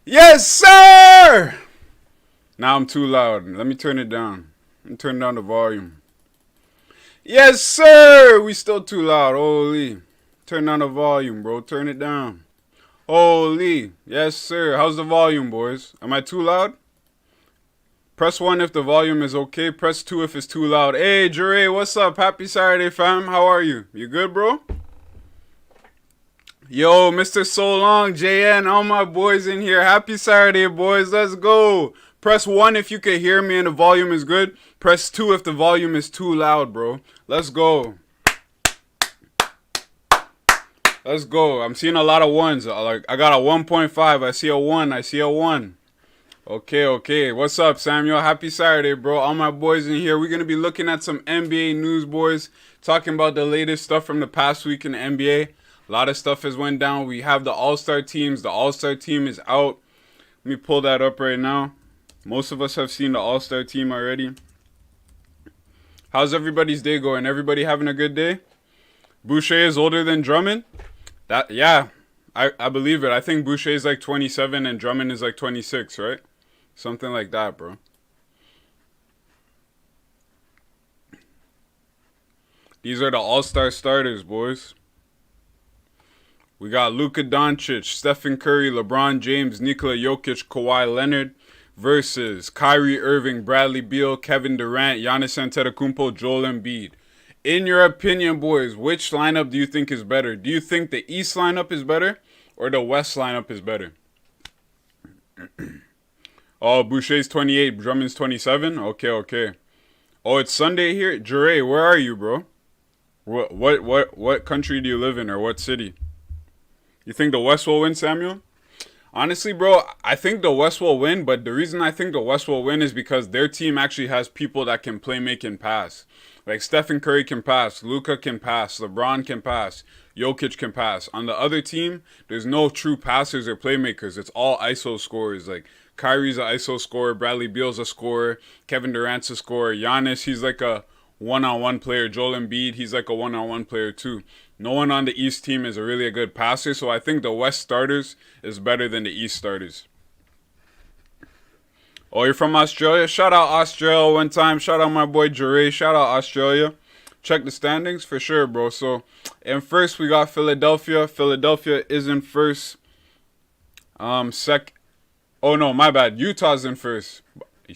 Yes, sir! Now I'm too loud. Let me turn it down. Let me turn down the volume. Yes, sir! We still too loud. Holy. Turn down the volume, bro. Turn it down. Holy. Yes, sir. How's the volume, boys? Am I too loud? Press 1 if the volume is okay. Press 2 if it's too loud. Hey, Jure, what's up? Happy Saturday, fam. How are you? You good, bro? Yo, Mr. So Long, JN, all my boys in here. Happy Saturday, boys. Let's go. Press 1 if you can hear me and the volume is good. Press 2 if the volume is too loud, bro. Let's go. Let's go. I'm seeing a lot of ones. I got a 1.5. I see a 1. I see a 1. Okay. What's up, Samuel? Happy Saturday, bro. All my boys in here. We're going to be looking at some NBA news, boys. Talking about the latest stuff from the past week in the NBA. A lot of stuff has went down. We have the All-Star teams. The All-Star team is out. Let me pull that up right now. Most of us have seen the All-Star team already. How's everybody's day going? Everybody having a good day? Boucher is older than Drummond? Yeah, I believe it. I think Boucher is like 27 and Drummond is like 26, right? Something like that, bro. These are the All-Star starters, boys. We got Luka Doncic, Stephen Curry, LeBron James, Nikola Jokic, Kawhi Leonard versus Kyrie Irving, Bradley Beal, Kevin Durant, Giannis Antetokounmpo, Joel Embiid. In your opinion, boys, which lineup do you think is better? Do you think the East lineup is better or the West lineup is better? Oh, Boucher's 28, Drummond's 27? Okay. Oh, it's Sunday here? Jure, where are you, bro? What country do you live in or what city? You think the West will win, Samuel? Honestly, bro, I think the West will win, but the reason I think the West will win is because their team actually has people that can play, make, and pass. Like Stephen Curry can pass, Luka can pass, LeBron can pass, Jokic can pass. On the other team, there's no true passers or playmakers. It's all ISO scorers. Like Kyrie's an ISO scorer, Bradley Beal's a scorer, Kevin Durant's a scorer, Giannis, he's like a one-on-one player. Joel Embiid, he's like a one-on-one player too. No one on the East team is really a good passer, so I think the West starters is better than the East starters. Oh, you're from Australia? Shout out Australia one time. Shout out my boy Jure. Shout out Australia. Check the standings for sure, bro. So, in first we got Philadelphia. Philadelphia is in first. Oh no, my bad. Utah's in first.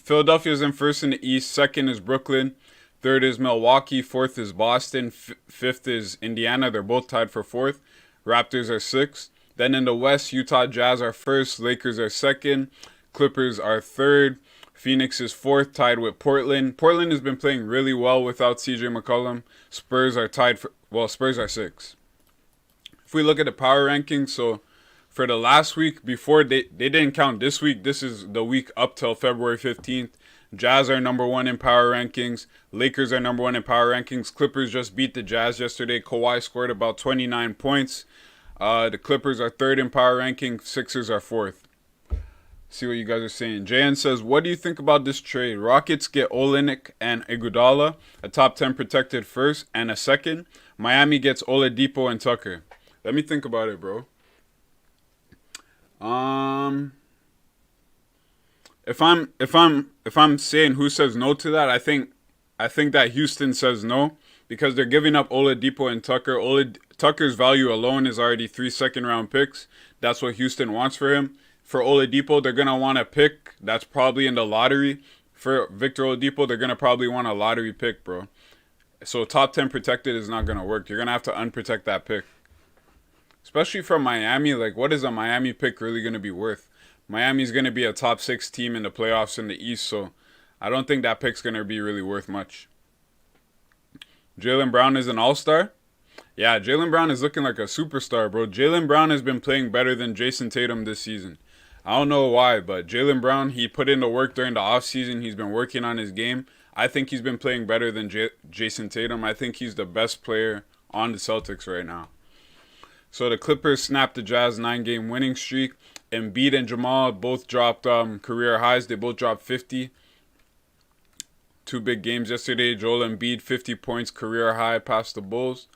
Philadelphia's in first in the East. Second is Brooklyn. Third is Milwaukee. Fourth is Boston. Fifth is Indiana. They're both tied for fourth. Raptors are sixth. Then in the West, Utah Jazz are first. Lakers are second. Clippers are third. Phoenix is fourth, tied with Portland. Portland has been playing really well without CJ McCollum. Spurs are tied for, Spurs are sixth. If we look at the power rankings, so for the last week, before they didn't count this week, this is the week up till February 15th. Jazz are number one in power rankings. Lakers are number one in power rankings. Clippers just beat the Jazz yesterday. Kawhi scored about 29 points. The Clippers are third in power rankings. Sixers are fourth. See what you guys are saying. JN says, what do you think about this trade? Rockets get Olynyk and Iguodala, a top 10 protected first and a second. Miami gets Oladipo and Tucker. Let me think about it, bro. If I'm saying who says no to that, I think that Houston says no because they're giving up Oladipo and Tucker. Tucker's value alone is already 3 second-round picks. That's what Houston wants for him. For Oladipo, they're going to want a pick that's probably in the lottery. For Victor Oladipo, they're going to probably want a lottery pick, bro. So top 10 protected is not going to work. You're going to have to unprotect that pick. Especially from Miami, like what is a Miami pick really going to be worth? Miami's going to be a top 6 team in the playoffs in the East, so I don't think that pick's going to be really worth much. Jaylen Brown is an all-star? Yeah, Jaylen Brown is looking like a superstar, bro. Jaylen Brown has been playing better than Jason Tatum this season. I don't know why, but Jaylen Brown, he put in the work during the offseason. He's been working on his game. I think he's been playing better than Jason Tatum. I think he's the best player on the Celtics right now. So the Clippers snapped the Jazz 9-game winning streak. Embiid and Jamal both dropped career highs. They both dropped 50. 2 big games yesterday. Joel Embiid, 50 points, career high past the Bulls.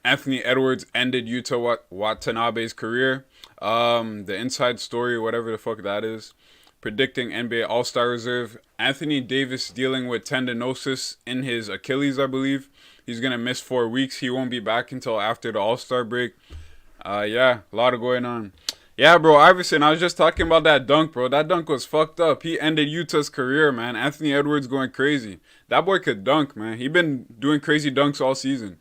Anthony Edwards ended Yuta Watanabe's career. The inside story, whatever the fuck that is. Predicting NBA All-Star reserve. Anthony Davis dealing with tendinosis in his Achilles, I believe. He's going to miss 4 weeks. He won't be back until after the All-Star break. Yeah, a lot of going on. Yeah, bro, Iverson, I was just talking about that dunk, bro. That dunk was fucked up. He ended Yuta's career, man. Anthony Edwards going crazy. That boy could dunk, man. He been doing crazy dunks all season.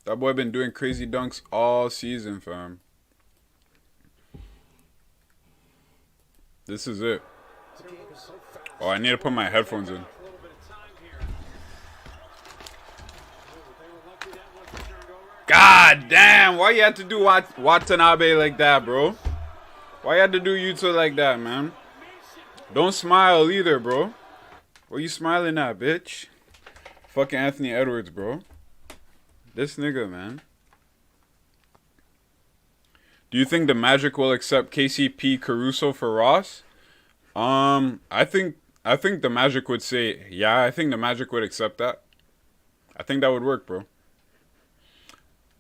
That boy been doing crazy dunks all season, fam. This is it. Oh, I need to put my headphones in. God damn, why you had to do Watanabe like that, bro? Why you had to do Yuta like that, man? Don't smile either, bro. What you smiling at, bitch? Fucking Anthony Edwards, bro. This nigga, man. Do you think the Magic will accept KCP Caruso for Ross? I think the Magic would say, yeah, I think the Magic would accept that. I think that would work, bro.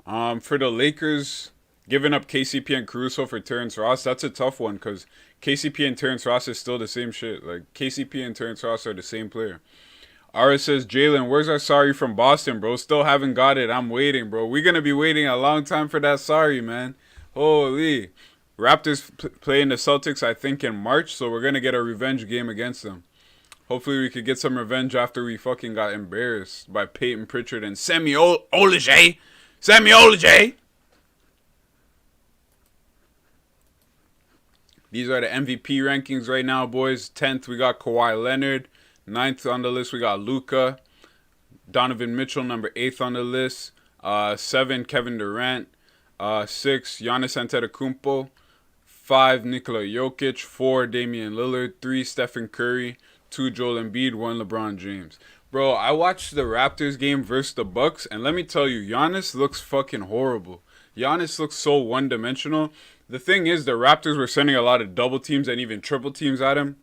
For the Lakers, giving up KCP and Caruso for Terrence Ross, that's a tough one because KCP and Terrence Ross is still the same shit. Like, KCP and Terrence Ross are the same player. Ara says, Jalen, where's our sorry from Boston, bro? Still haven't got it. I'm waiting, bro. We're going to be waiting a long time for that sorry, man. Holy. Raptors playing the Celtics, I think, in March, so we're going to get a revenge game against them. Hopefully we could get some revenge after we fucking got embarrassed by Peyton Pritchard and Semi Ojeleye. Semi Ojeleye. These are the MVP rankings right now, boys. 10th, we got Kawhi Leonard. 9th on the list, we got Luka. Donovan Mitchell, number 8th on the list. 7, Kevin Durant. 6, Giannis Antetokounmpo. 5, Nikola Jokic. 4, Damian Lillard. 3, Stephen Curry. 2, Joel Embiid. 1, LeBron James. Bro, I watched the Raptors game versus the Bucks, and let me tell you, Giannis looks fucking horrible. Giannis looks so one-dimensional. The thing is, the Raptors were sending a lot of double teams and even triple teams at him.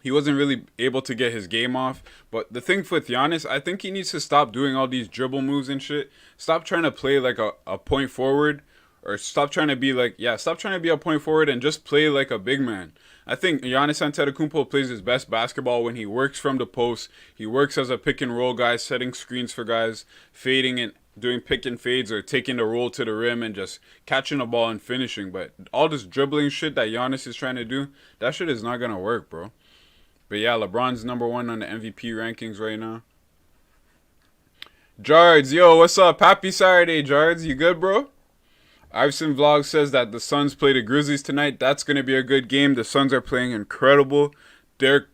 He wasn't really able to get his game off. But the thing with Giannis, I think he needs to stop doing all these dribble moves and shit. Stop trying to play like a point forward. Or stop trying to be stop trying to be a point forward and just play like a big man. I think Giannis Antetokounmpo plays his best basketball when he works from the post. He works as a pick and roll guy, setting screens for guys, fading and doing pick and fades or taking the roll to the rim and just catching the ball and finishing. But all this dribbling shit that Giannis is trying to do, that shit is not going to work, bro. But yeah, LeBron's number 1 on the MVP rankings right now. Jards, yo, what's up? Happy Saturday, Jards. You good, bro? Iverson Vlog says that the Suns play the Grizzlies tonight. That's going to be a good game. The Suns are playing incredible. Devin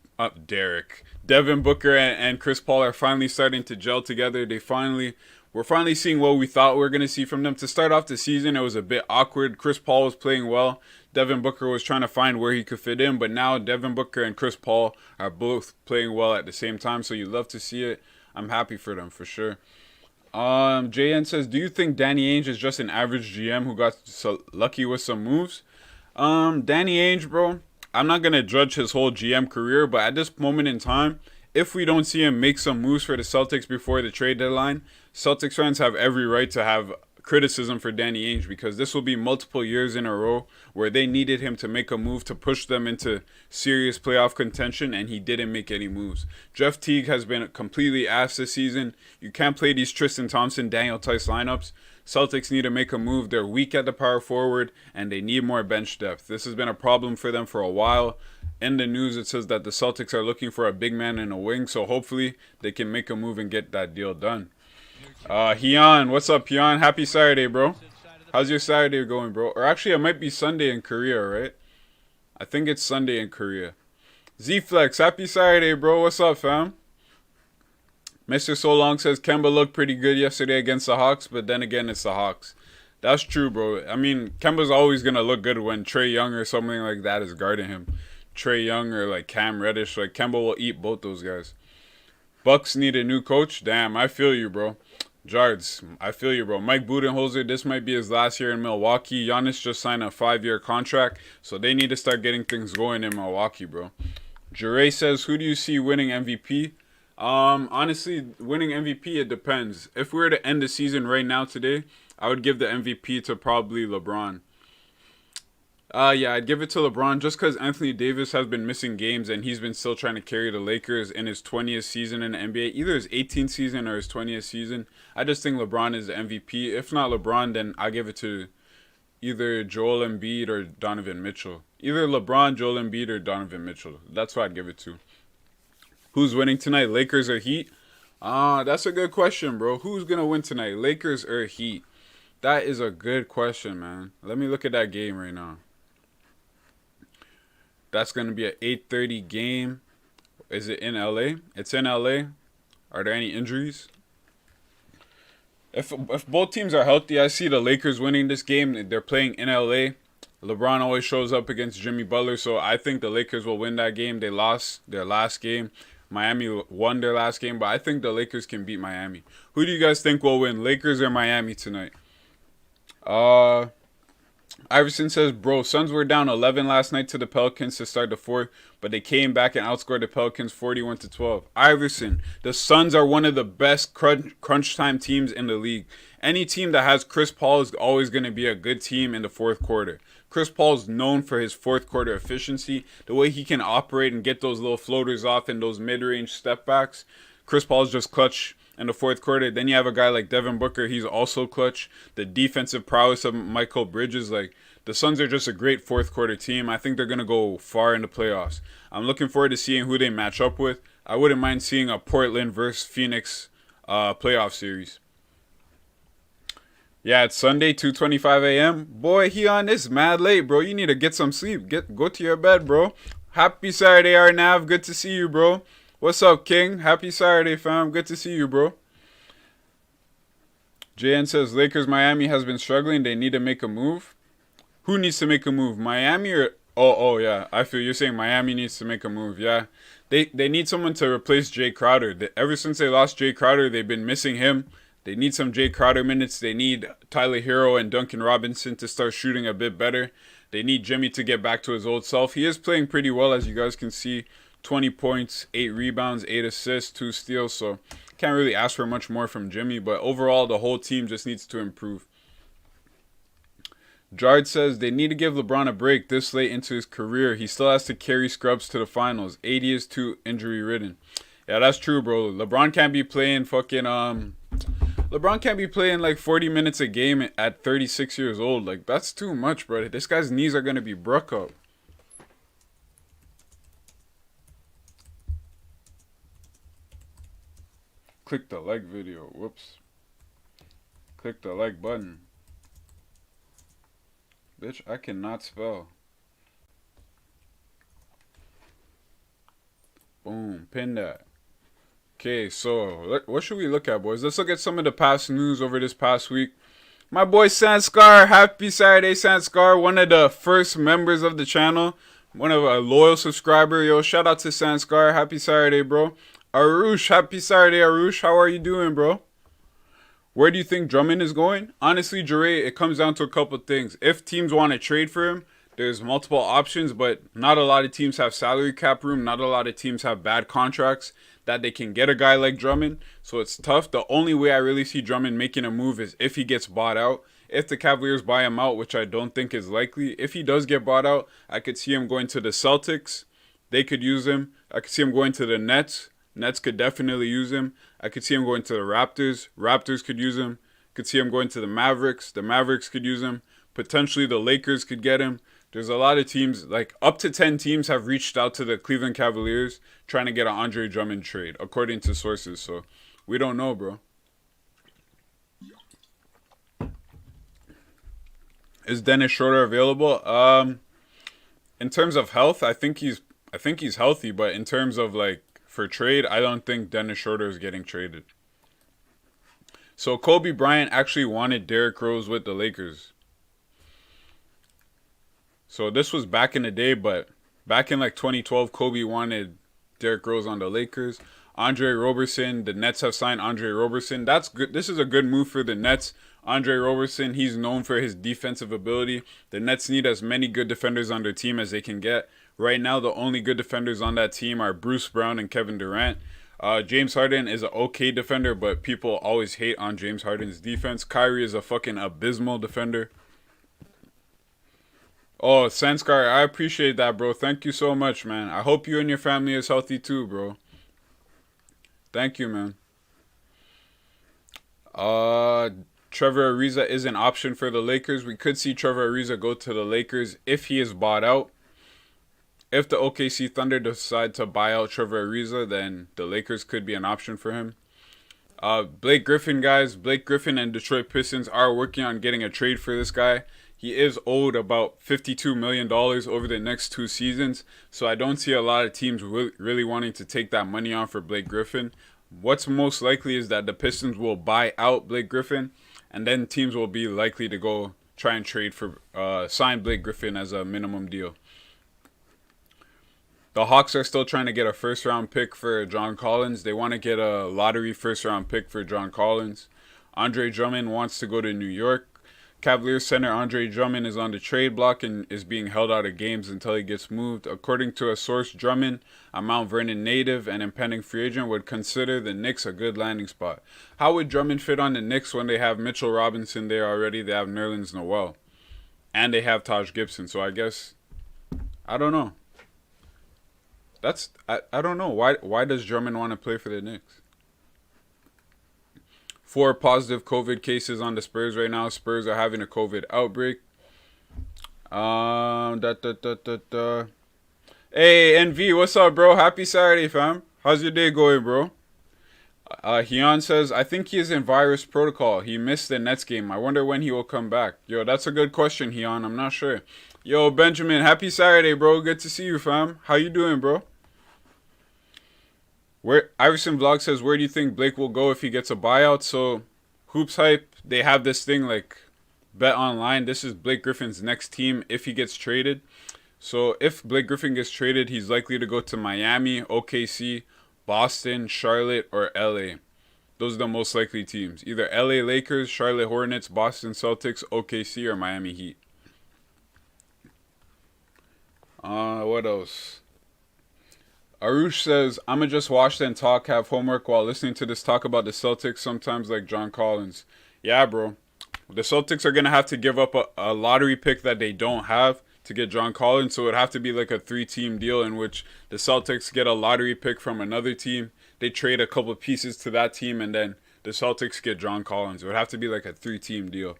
Booker and Chris Paul are finally starting to gel together. We're finally seeing what we thought we were going to see from them. To start off the season, it was a bit awkward. Chris Paul was playing well. Devin Booker was trying to find where he could fit in. But now Devin Booker and Chris Paul are both playing well at the same time. So you love to see it. I'm happy for them, for sure. JN says, do you think Danny Ainge is just an average GM who got lucky with some moves? Danny Ainge, bro, I'm not going to judge his whole GM career, but at this moment in time, if we don't see him make some moves for the Celtics before the trade deadline, Celtics fans have every right to have criticism for Danny Ainge because this will be multiple years in a row where they needed him to make a move to push them into serious playoff contention, and he didn't make any moves. Jeff Teague has been completely ass this season. You can't play these Tristan Thompson, Daniel Tice lineups. Celtics need to make a move. They're weak at the power forward, and they need more bench depth. This has been a problem for them for a while. In the news, it says that the Celtics are looking for a big man in a wing, so hopefully they can make a move and get that deal done. Hyun, what's up, Hyun? Happy Saturday, bro. How's your Saturday going, bro? Or actually, it might be Sunday in Korea, right? I think it's Sunday in Korea. Z-Flex, happy Saturday, bro. What's up, fam? Mr. So Long says Kemba looked pretty good yesterday against the Hawks, but then again, it's the Hawks. That's true, bro. I mean, Kemba's always going to look good when Trae Young or something like that is guarding him. Trae Young or like Cam Reddish, like Kemba will eat both those guys. Bucks need a new coach. Damn, I feel you, bro. Jards, I feel you, bro. Mike Budenholzer, this might be his last year in Milwaukee. Giannis just signed a 5-year contract, so they need to start getting things going in Milwaukee, bro. Jure says, who do you see winning MVP? Honestly, winning MVP, it depends. If we were to end the season right now today, I would give the MVP to probably LeBron. Yeah, I'd give it to LeBron just because Anthony Davis has been missing games and he's been still trying to carry the Lakers in his 20th season in the NBA, either his 18th season or his 20th season. I just think LeBron is the MVP. If not LeBron, then I give it to either Joel Embiid or Donovan Mitchell. Either LeBron, Joel Embiid, or Donovan Mitchell. That's what I'd give it to. Who's winning tonight, Lakers or Heat? That's a good question, bro. Who's gonna win tonight, Lakers or Heat? That is a good question, man. Let me look at that game right now. That's gonna be an 8:30 game. Is it in LA? It's in LA. Are there any injuries? If both teams are healthy, I see the Lakers winning this game. They're playing in LA. LeBron always shows up against Jimmy Butler, so I think the Lakers will win that game. They lost their last game. Miami won their last game, but I think the Lakers can beat Miami. Who do you guys think will win, Lakers or Miami tonight? Iverson says, bro, Suns were down 11 last night to the Pelicans to start the fourth, but they came back and outscored the Pelicans 41-12. Iverson, the Suns are one of the best crunch time teams in the league. Any team that has Chris Paul is always going to be a good team in the fourth quarter. Chris Paul is known for his fourth quarter efficiency, the way he can operate and get those little floaters off and those mid-range step backs. Chris Paul is just clutch in the fourth quarter. Then you have a guy like Devin Booker. He's also clutch. The defensive prowess of Michael Bridges. Like, the Suns are just a great fourth quarter team. I think they're going to go far in the playoffs. I'm looking forward to seeing who they match up with. I wouldn't mind seeing a Portland versus Phoenix playoff series. Yeah, it's Sunday, 2:25 a.m. Boy, he on this mad late, bro. You need to get some sleep. Go to your bed, bro. Happy Saturday, Arnav. Good to see you, bro. What's up, King? Happy Saturday, fam. Good to see you, bro. JN says, Lakers Miami has been struggling. They need to make a move. Who needs to make a move? Miami or... Oh, yeah. I feel you're saying Miami needs to make a move. Yeah. They need someone to replace Jay Crowder. Ever since they lost Jay Crowder, they've been missing him. They need some Jay Crowder minutes. They need Tyler Hero and Duncan Robinson to start shooting a bit better. They need Jimmy to get back to his old self. He is playing pretty well, as you guys can see. 20 points, 8 rebounds, 8 assists, 2 steals. So can't really ask for much more from Jimmy. But overall, the whole team just needs to improve. Jard says they need to give LeBron a break this late into his career. He still has to carry scrubs to the finals. 80 is too injury-ridden. Yeah, that's true, bro. LeBron can't be playing LeBron can't be playing like 40 minutes a game at 36 years old. Like, that's too much, bro. This guy's knees are going to be broke up. Click the like video. Whoops. Click the like button. Bitch, I cannot spell. Boom. Pin that. Okay, so what should we look at, boys? Let's look at some of the past news over this past week. My boy Sanskar, happy Saturday, Sanskar, one of the first members of the channel, one of a loyal subscriber. Yo, shout out to Sanskar, happy Saturday, bro. Arush, happy Saturday, Arush. How are you doing, bro? Where do you think Drummond is going? Honestly, Jure, it comes down to a couple things. If teams want to trade for him, there's multiple options, but not a lot of teams have salary cap room. Not a lot of teams have bad contracts that they can get a guy like Drummond. So it's tough. The only way I really see Drummond making a move is if he gets bought out. If the Cavaliers buy him out, which I don't think is likely. If he does get bought out, I could see him going to the Celtics. They could use him. I could see him going to the Nets. Nets could definitely use him. I could see him going to the Raptors. Raptors could use him. Could see him going to the Mavericks. The Mavericks could use him. Potentially the Lakers could get him. There's a lot of teams, like up to 10 teams have reached out to the Cleveland Cavaliers trying to get an Andre Drummond trade, according to sources. So we don't know, bro. Is Dennis Schroeder available? In terms of health, I think he's healthy, but in terms of like for trade, I don't think Dennis Schroeder is getting traded. So Kobe Bryant actually wanted Derrick Rose with the Lakers. So this was back in the day, but back in like 2012, Kobe wanted Derrick Rose on the Lakers. Andre Roberson, the Nets have signed Andre Roberson. That's good. This is a good move for the Nets. Andre Roberson, he's known for his defensive ability. The Nets need as many good defenders on their team as they can get. Right now, the only good defenders on that team are Bruce Brown and Kevin Durant. James Harden is an okay defender, but people always hate on James Harden's defense. Kyrie is a fucking abysmal defender. Oh, Sanskar, I appreciate that, bro. Thank you so much, man. I hope you and your family is healthy too, bro. Thank you, man. Uh, Trevor Ariza is an option for the Lakers. We could see Trevor Ariza go to the Lakers if he is bought out. If the OKC Thunder decide to buy out Trevor Ariza, then the Lakers could be an option for him. Blake Griffin, guys. Blake Griffin and Detroit Pistons are working on getting a trade for this guy. He is owed about $52 million over the next 2 seasons, so I don't see a lot of teams really wanting to take that money on for Blake Griffin. What's most likely is that the Pistons will buy out Blake Griffin, and then teams will be likely to go try and trade for sign Blake Griffin as a minimum deal. The Hawks are still trying to get a first-round pick for John Collins. They want to get a lottery first-round pick for John Collins. Andre Drummond wants to go to New York. Cavaliers center Andre Drummond is on the trade block and is being held out of games until he gets moved. According to a source, Drummond, a Mount Vernon native and impending free agent, would consider the Knicks a good landing spot. How would Drummond fit on the Knicks when they have Mitchell Robinson there already? They have Nerlens Noel. And they have Taj Gibson. So I guess, I don't know. I don't know. Why does Drummond want to play for the Knicks? 4 positive COVID cases on the Spurs right now. Spurs are having a COVID outbreak. Hey, NV, what's up, bro? Happy Saturday, fam. How's your day going, bro? Hyun says, I think he is in virus protocol. He missed the Nets game. I wonder when he will come back. Yo, that's a good question, Hyun. I'm not sure. Yo, Benjamin, happy Saturday, bro. Good to see you, fam. How you doing, bro? Where Iverson Vlog says, where do you think Blake will go if he gets a buyout? So, Hoops Hype, they have this thing like Bet Online. This is Blake Griffin's next team if he gets traded. So, if Blake Griffin gets traded, he's likely to go to Miami, OKC, Boston, Charlotte, or LA. Those are the most likely teams. Either LA Lakers, Charlotte Hornets, Boston Celtics, OKC, or Miami Heat. What else? Arush says, I'ma just watch then talk, have homework while listening to this talk about the Celtics, sometimes like John Collins. Yeah, bro. The Celtics are going to have to give up a lottery pick that they don't have to get John Collins, so it would have to be like a 3-team deal in which the Celtics get a lottery pick from another team, they trade a couple of pieces to that team, and then the Celtics get John Collins. It would have to be like a 3-team deal.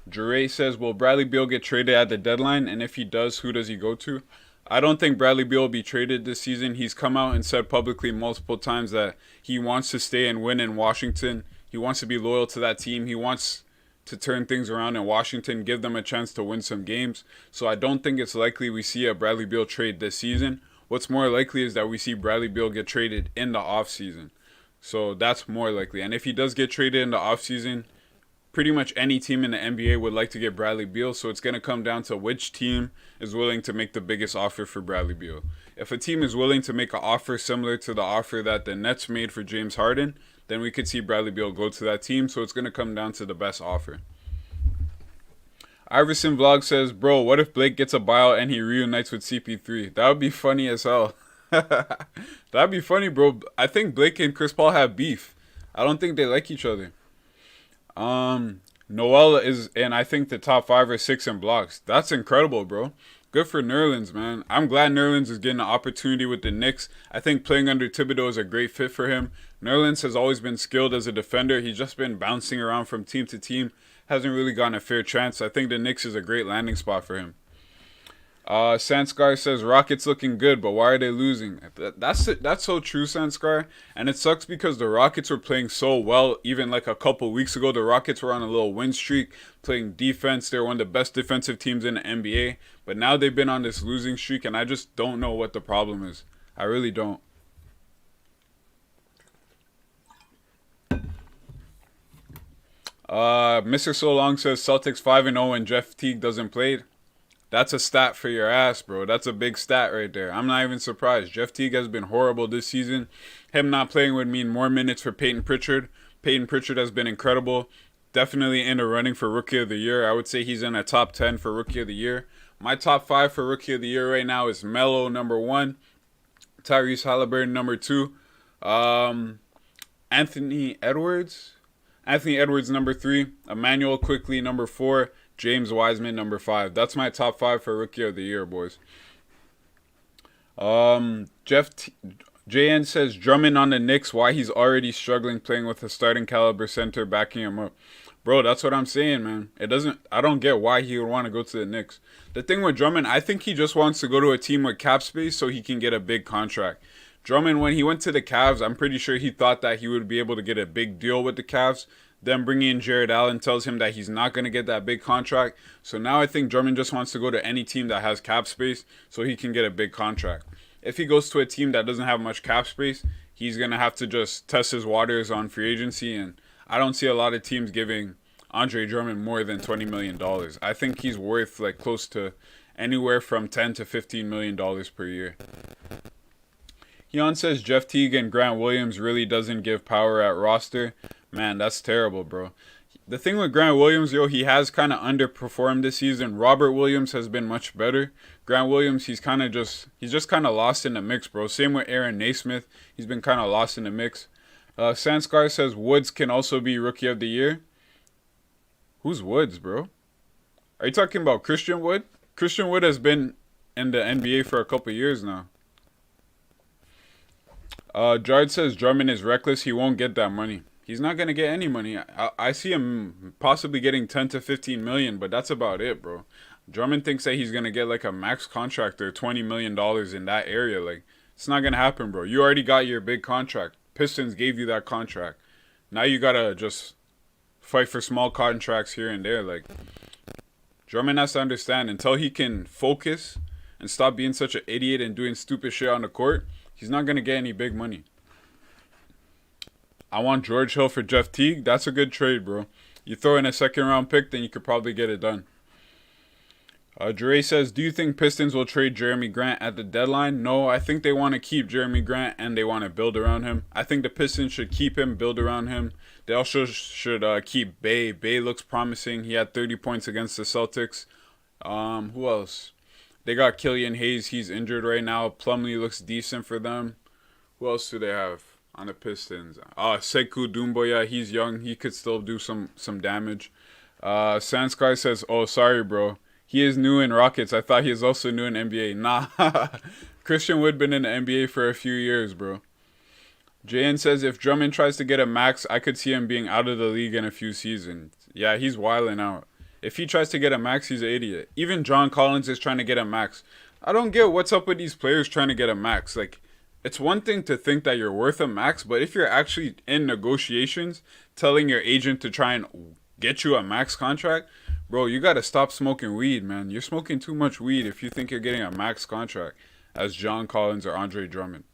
Jure says, will Bradley Beal get traded at the deadline, and if he does, who does he go to? I don't think Bradley Beal will be traded this season. He's come out and said publicly multiple times that he wants to stay and win in Washington. He wants to be loyal to that team. He wants to turn things around in Washington, give them a chance to win some games. So I don't think it's likely we see a Bradley Beal trade this season. What's more likely is that we see Bradley Beal get traded in the offseason. So that's more likely. And if he does get traded in the offseason, pretty much any team in the NBA would like to get Bradley Beal, so it's going to come down to which team is willing to make the biggest offer for Bradley Beal. If a team is willing to make an offer similar to the offer that the Nets made for James Harden, then we could see Bradley Beal go to that team, so it's going to come down to the best offer. Iverson Vlog says, bro, what if Blake gets a buyout and he reunites with CP3? That would be funny as hell. That'd be funny, bro. I think Blake and Chris Paul have beef. I don't think they like each other. Noel is in, I think, the top 5 or 6 in blocks. That's incredible, bro. Good for Nerlens, man. I'm glad Nerlens is getting an opportunity with the Knicks. I think playing under Thibodeau is a great fit for him. Nerlens has always been skilled as a defender. He's just been bouncing around from team to team. Hasn't really gotten a fair chance. I think the Knicks is a great landing spot for him. Sanskar says, Rockets looking good, but why are they losing? That's so true, Sanskar. And it sucks because the Rockets were playing so well. Even like a couple weeks ago, the Rockets were on a little win streak, playing defense. They're one of the best defensive teams in the NBA. But now they've been on this losing streak, and I just don't know what the problem is. I really don't. Mr. So Long says, Celtics 5-0 and Jeff Teague doesn't play. That's a stat for your ass, bro. That's a big stat right there. I'm not even surprised. Jeff Teague has been horrible this season. Him not playing would mean more minutes for Peyton Pritchard. Peyton Pritchard has been incredible. Definitely in the running for Rookie of the Year. I would say he's in a top 10 for Rookie of the Year. My top five for Rookie of the Year right now is Melo number one, Tyrese Halliburton number two, um, Anthony Edwards, Anthony Edwards number three, Emmanuel Quickly number four, James Wiseman number five. That's my top five for Rookie of the Year, boys. JN says Drummond on the Knicks. Why he's already struggling playing with a starting caliber center backing him up, bro. That's what I'm saying, man. It doesn't. I don't get why he would want to go to the Knicks. The thing with Drummond, I think he just wants to go to a team with cap space so he can get a big contract. Drummond, when he went to the Cavs, I'm pretty sure he thought that he would be able to get a big deal with the Cavs. Then bringing in Jared Allen tells him that he's not going to get that big contract. So now I think Drummond just wants to go to any team that has cap space so he can get a big contract. If he goes to a team that doesn't have much cap space, he's going to have to just test his waters on free agency. And I don't see a lot of teams giving Andre Drummond more than $20 million. I think he's worth like close to anywhere from $10 to $15 million per year. Heon says Jeff Teague and Grant Williams really doesn't give power at roster. Man, that's terrible, bro. The thing with Grant Williams, yo, he has kind of underperformed this season. Robert Williams has been much better. Grant Williams, he's just kind of lost in the mix, bro. Same with Aaron Naismith. He's been kind of lost in the mix. Sanskar says Woods can also be Rookie of the Year. Who's Woods, bro? Are you talking about Christian Wood? Christian Wood has been in the NBA for a couple years now. Jard says Drummond is reckless. He won't get that money. He's not gonna get any money. I see him possibly getting 10 to 15 million, but that's about it, bro. Drummond thinks that he's gonna get like a max contract or $20 million in that area. Like, it's not gonna happen, bro. You already got your big contract. Pistons gave you that contract. Now you gotta just fight for small contracts here and there. Like, Drummond has to understand, until he can focus and stop being such an idiot and doing stupid shit on the court, he's not gonna get any big money. I want George Hill for Jeff Teague. That's a good trade, bro. You throw in a second round pick, then you could probably get it done. Dre says, do you think Pistons will trade Jeremy Grant at the deadline? No, I think they want to keep Jeremy Grant and they want to build around him. I think the Pistons should keep him, build around him. They also should keep Bey. Bey looks promising. He had 30 points against the Celtics. Who else? They got Killian Hayes. He's injured right now. Plumlee looks decent for them. Who else do they have on the Pistons? Sekou Doumbouya. He's young. He could still do some damage. Sanskar says, oh, sorry, bro. He is new in Rockets. I thought he was also new in NBA. Nah. Christian Wood been in the NBA for a few years, bro. JN says, if Drummond tries to get a max, I could see him being out of the league in a few seasons. Yeah, he's wilding out. If he tries to get a max, he's an idiot. Even John Collins is trying to get a max. I don't get what's up with these players trying to get a max. Like, it's one thing to think that you're worth a max, but if you're actually in negotiations, telling your agent to try and get you a max contract, bro, you gotta stop smoking weed, man. You're smoking too much weed if you think you're getting a max contract as John Collins or Andre Drummond.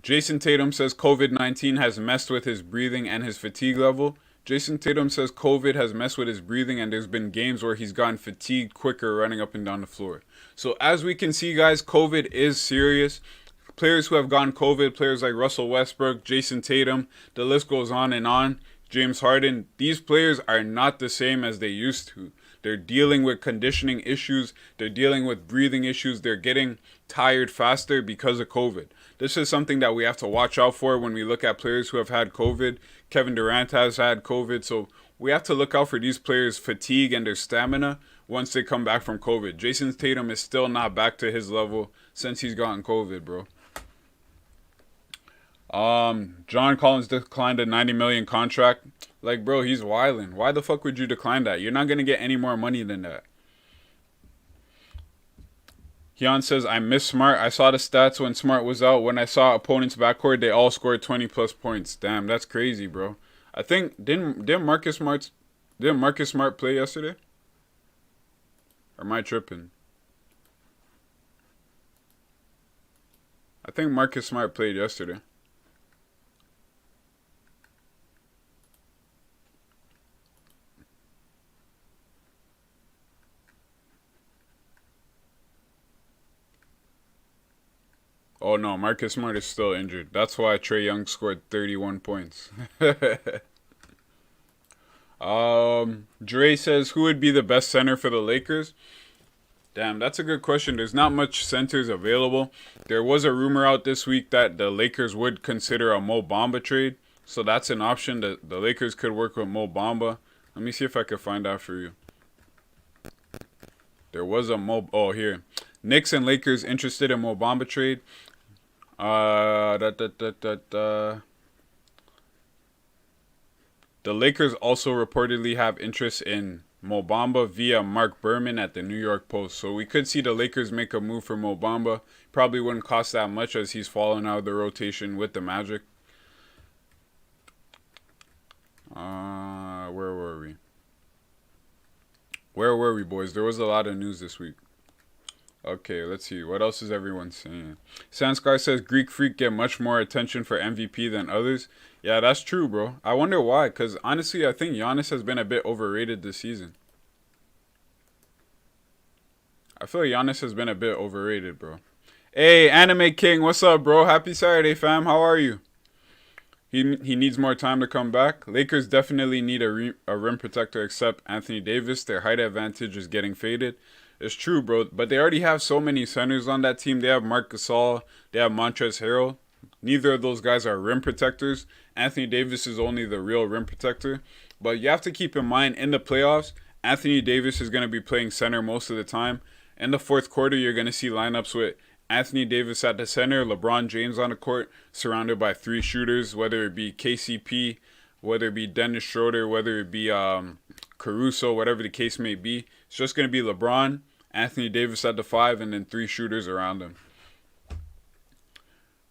Jason Tatum says COVID-19 has messed with his breathing and his fatigue level. Jason Tatum says COVID has messed with his breathing and there's been games where he's gotten fatigued quicker running up and down the floor. So as we can see, guys, COVID is serious. Players who have gotten COVID, players like Russell Westbrook, Jason Tatum, the list goes on and on. James Harden, these players are not the same as they used to. They're dealing with conditioning issues. They're dealing with breathing issues. They're getting tired faster because of COVID. This is something that we have to watch out for when we look at players who have had COVID. Kevin Durant has had COVID. So we have to look out for these players' fatigue and their stamina once they come back from COVID. Jason Tatum is still not back to his level since he's gotten COVID, bro. John Collins declined a $90 million contract. Like, bro, he's wilding. Why the fuck would you decline that? You're not going to get any more money than that. Hyun says, I miss Smart. I saw the stats when Smart was out. When I saw opponents' backcourt, they all scored 20 plus points. Damn, that's crazy, bro. I think, didn't Marcus Smart play yesterday? Or am I tripping? I think Marcus Smart played yesterday. Oh no, Marcus Smart is still injured. That's why Trae Young scored 31 points. Dre says, who would be the best center for the Lakers? Damn, that's a good question. There's not much centers available. There was a rumor out this week that the Lakers would consider a Mo Bamba trade. So that's an option that the Lakers could work with Mo Bamba. Let me see if I can find out for you. There was a Mo... Oh, here. Knicks and Lakers interested in Mo Bamba trade. The Lakers also reportedly have interest in Mo Bamba via Mark Berman at the New York Post. So we could see the Lakers make a move for Mo Bamba. Probably wouldn't cost that much as he's fallen out of the rotation with the Magic. Where were we? Where were we, boys? There was a lot of news this week. Okay, let's see. What else is everyone saying? Sanskar says Greek Freak get much more attention for MVP than others. Yeah, that's true, bro. I wonder why, because honestly, I think Giannis has been a bit overrated this season. I feel like Giannis has been a bit overrated, bro. Hey, Anime King, what's up, bro? Happy Saturday, fam. How are you? He needs more time to come back. Lakers definitely need a rim protector except Anthony Davis. Their height advantage is getting faded. It's true, bro. But they already have so many centers on that team. They have Marc Gasol. They have Montrezl Harrell. Neither of those guys are rim protectors. Anthony Davis is only the real rim protector. But you have to keep in mind, in the playoffs, Anthony Davis is going to be playing center most of the time. In the fourth quarter, you're going to see lineups with Anthony Davis at the center, LeBron James on the court, surrounded by three shooters, whether it be KCP, whether it be Dennis Schroeder, whether it be Caruso, whatever the case may be. It's just going to be LeBron, Anthony Davis at the 5, and then three shooters around him.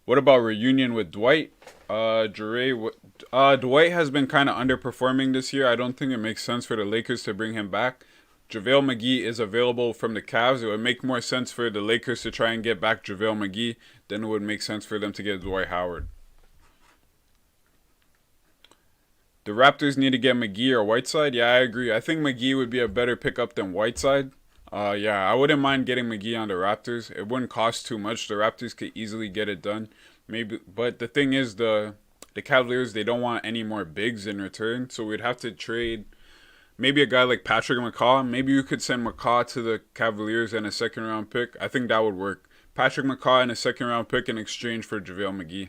What about reunion with Dwight? Dwight has been kind of underperforming this year. I don't think it makes sense for the Lakers to bring him back. JaVale McGee is available from the Cavs. It would make more sense for the Lakers to try and get back JaVale McGee than it would make sense for them to get Dwight Howard. The Raptors need to get McGee or Whiteside. Yeah, I agree. I think McGee would be a better pickup than Whiteside. Yeah, I wouldn't mind getting McGee on the Raptors. It wouldn't cost too much. The Raptors could easily get it done. Maybe, but the thing is, the Cavaliers, they don't want any more bigs in return, so we'd have to trade maybe a guy like Patrick McCaw. Maybe you could send McCaw to the Cavaliers and a second-round pick. I think that would work. Patrick McCaw and a second-round pick in exchange for JaVale McGee.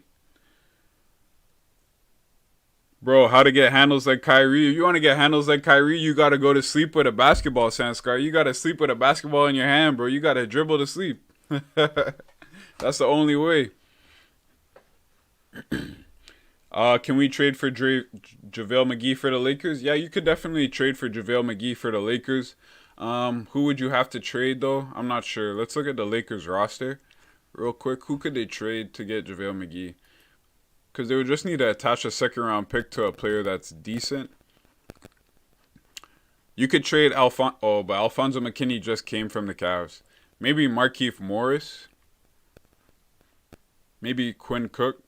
Bro, how to get handles like Kyrie. If you want to get handles like Kyrie, you got to go to sleep with a basketball, Sanskar. You got to sleep with a basketball in your hand, bro. You got to dribble to sleep. That's the only way. Can we trade for JaVale McGee for the Lakers? Yeah, you could definitely trade for JaVale McGee for the Lakers. Who would you have to trade, though? I'm not sure. Let's look at the Lakers roster real quick. Who could they trade to get JaVale McGee? Because they would just need to attach a second-round pick to a player that's decent. You could trade but Alfonzo McKinney just came from the Cavs. Maybe Markieff Morris. Maybe Quinn Cook.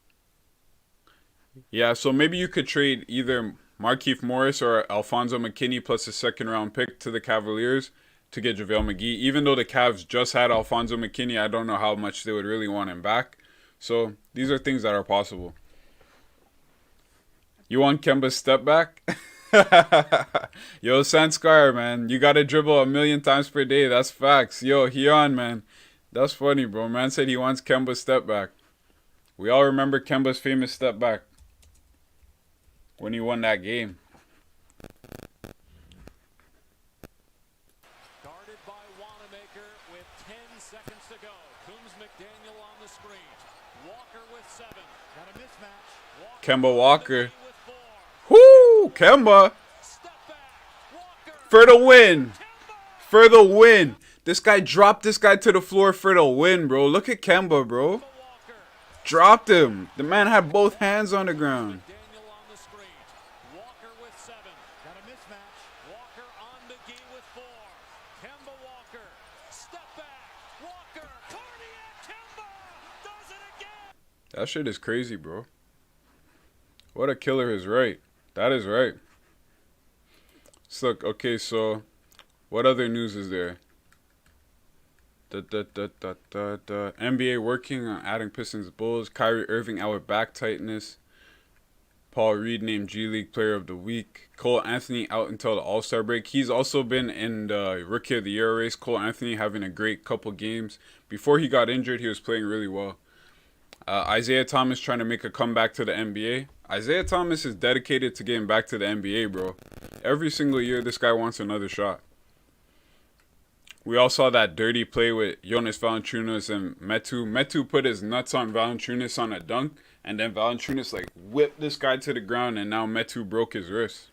Yeah, so maybe you could trade either Markieff Morris or Alfonzo McKinney plus a second-round pick to the Cavaliers to get JaVale McGee. Even though the Cavs just had Alfonzo McKinney, I don't know how much they would really want him back. So these are things that are possible. You want Kemba's step back? Yo, Sanskar, man. You got to dribble 1,000,000 times per day. That's facts. Yo, Heon, man. That's funny, bro. Man said he wants Kemba's step back. We all remember Kemba's famous step back when he won that game. Guarded by Wanamaker with 10 seconds to go. Coombs McDaniel on the screen. Walker with 7. Got a mismatch. Kemba Walker. Whoo! Kemba! For the win! For the win! This guy dropped this guy to the floor for the win, bro. Look at Kemba, bro. Dropped him. The man had both hands on the ground. Walker with 7. Got a mismatch. Walker on McGee with 4. Kemba Walker. Step back. Walker. Cardiac Kemba does it again. That shit is crazy, bro. What a killer is right. That is right. So, okay, so what other news is there? NBA working on adding Pistons Bulls. Kyrie Irving out with back tightness. Paul Reed named G League Player of the Week. Cole Anthony out until the All-Star break. He's also been in the Rookie of the Year race. Cole Anthony having a great couple games. Before he got injured, he was playing really well. Isaiah Thomas trying to make a comeback to the NBA. Isaiah Thomas is dedicated to getting back to the NBA, bro. Every single year, this guy wants another shot. We all saw that dirty play with Jonas Valanciunas and Metu. Metu put his nuts on Valanciunas on a dunk, and then Valanciunas like whipped this guy to the ground, and now Metu broke his wrist.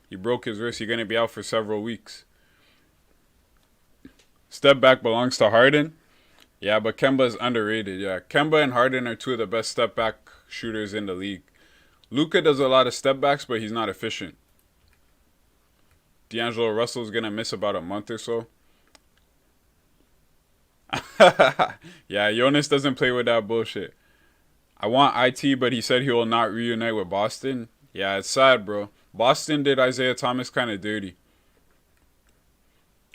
He broke his wrist. He's going to be out for several weeks. Step back belongs to Harden. Yeah, but Kemba is underrated. Yeah, Kemba and Harden are two of the best step back shooters in the league. Luka does a lot of step backs, but he's not efficient. D'Angelo Russell's going to miss about a month or so. Yeah, Jonas doesn't play with that bullshit. I want IT, but he said he will not reunite with Boston. Yeah, it's sad, bro. Boston did Isaiah Thomas kind of dirty.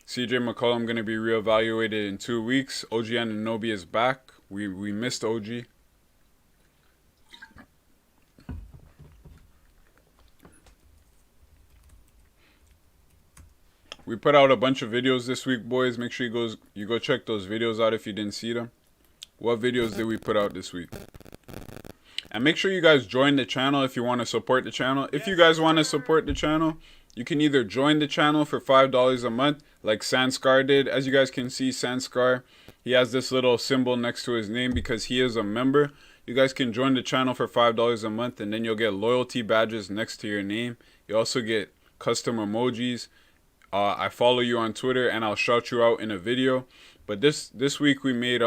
CJ McCollum going to be reevaluated in 2 weeks. OG Anunoby is back. We missed OG. We put out a bunch of videos this week, boys. Make sure you go check those videos out if you didn't see them. What videos did we put out this week? And make sure you guys join the channel if you want to support the channel. If you guys want to support the channel, you can either join the channel for $5 a month, like Sanskar did. As you guys can see, Sanskar, he has this little symbol next to his name because he is a member. You guys can join the channel for $5 a month, and then you'll get loyalty badges next to your name. You also get custom emojis. I follow you on Twitter, and I'll shout you out in a video. But this week we made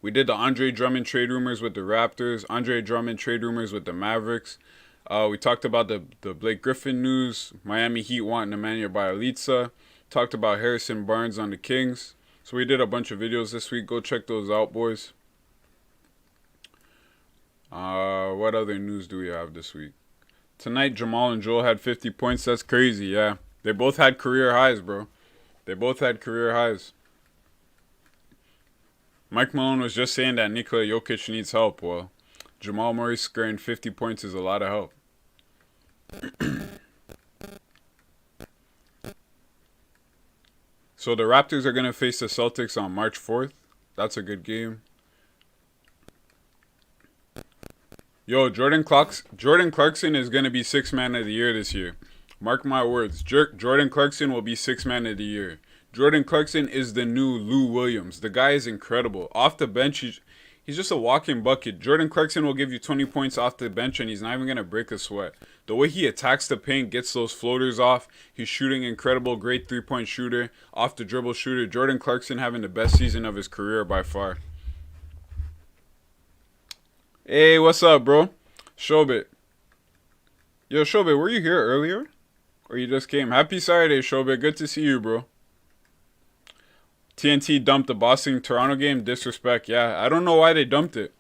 we did the Andre Drummond trade rumors with the Raptors, Andre Drummond trade rumors with the Mavericks. We talked about the Blake Griffin news, Miami Heat wanting Emmanuel Bjelica. Talked about Harrison Barnes on the Kings. So we did a bunch of videos this week. Go check those out, boys. What other news do we have this week? Tonight, Jamal and Joel had 50 points. That's crazy, yeah. They both had career highs, bro. They both had career highs. Mike Malone was just saying that Nikola Jokic needs help. Well, Jamal Murray scoring 50 points is a lot of help. So the Raptors are going to face the Celtics on March 4th. That's a good game. Yo, Jordan Clarkson is going to be Sixth Man of the Year this year. Mark my words. Jordan Clarkson will be Sixth Man of the Year. Jordan Clarkson is the new Lou Williams. The guy is incredible. Off the bench, he's just a walking bucket. Jordan Clarkson will give you 20 points off the bench, and he's not even going to break a sweat. The way he attacks the paint, gets those floaters off. He's shooting incredible, great three-point shooter, off the dribble shooter. Jordan Clarkson having the best season of his career by far. Hey, what's up, bro? Shobit. Yo, Shobit, were you here earlier? Or you just came? Happy Saturday, Shobit. Good to see you, bro. TNT dumped the Boston-Toronto game. Disrespect. Yeah, I don't know why they dumped it.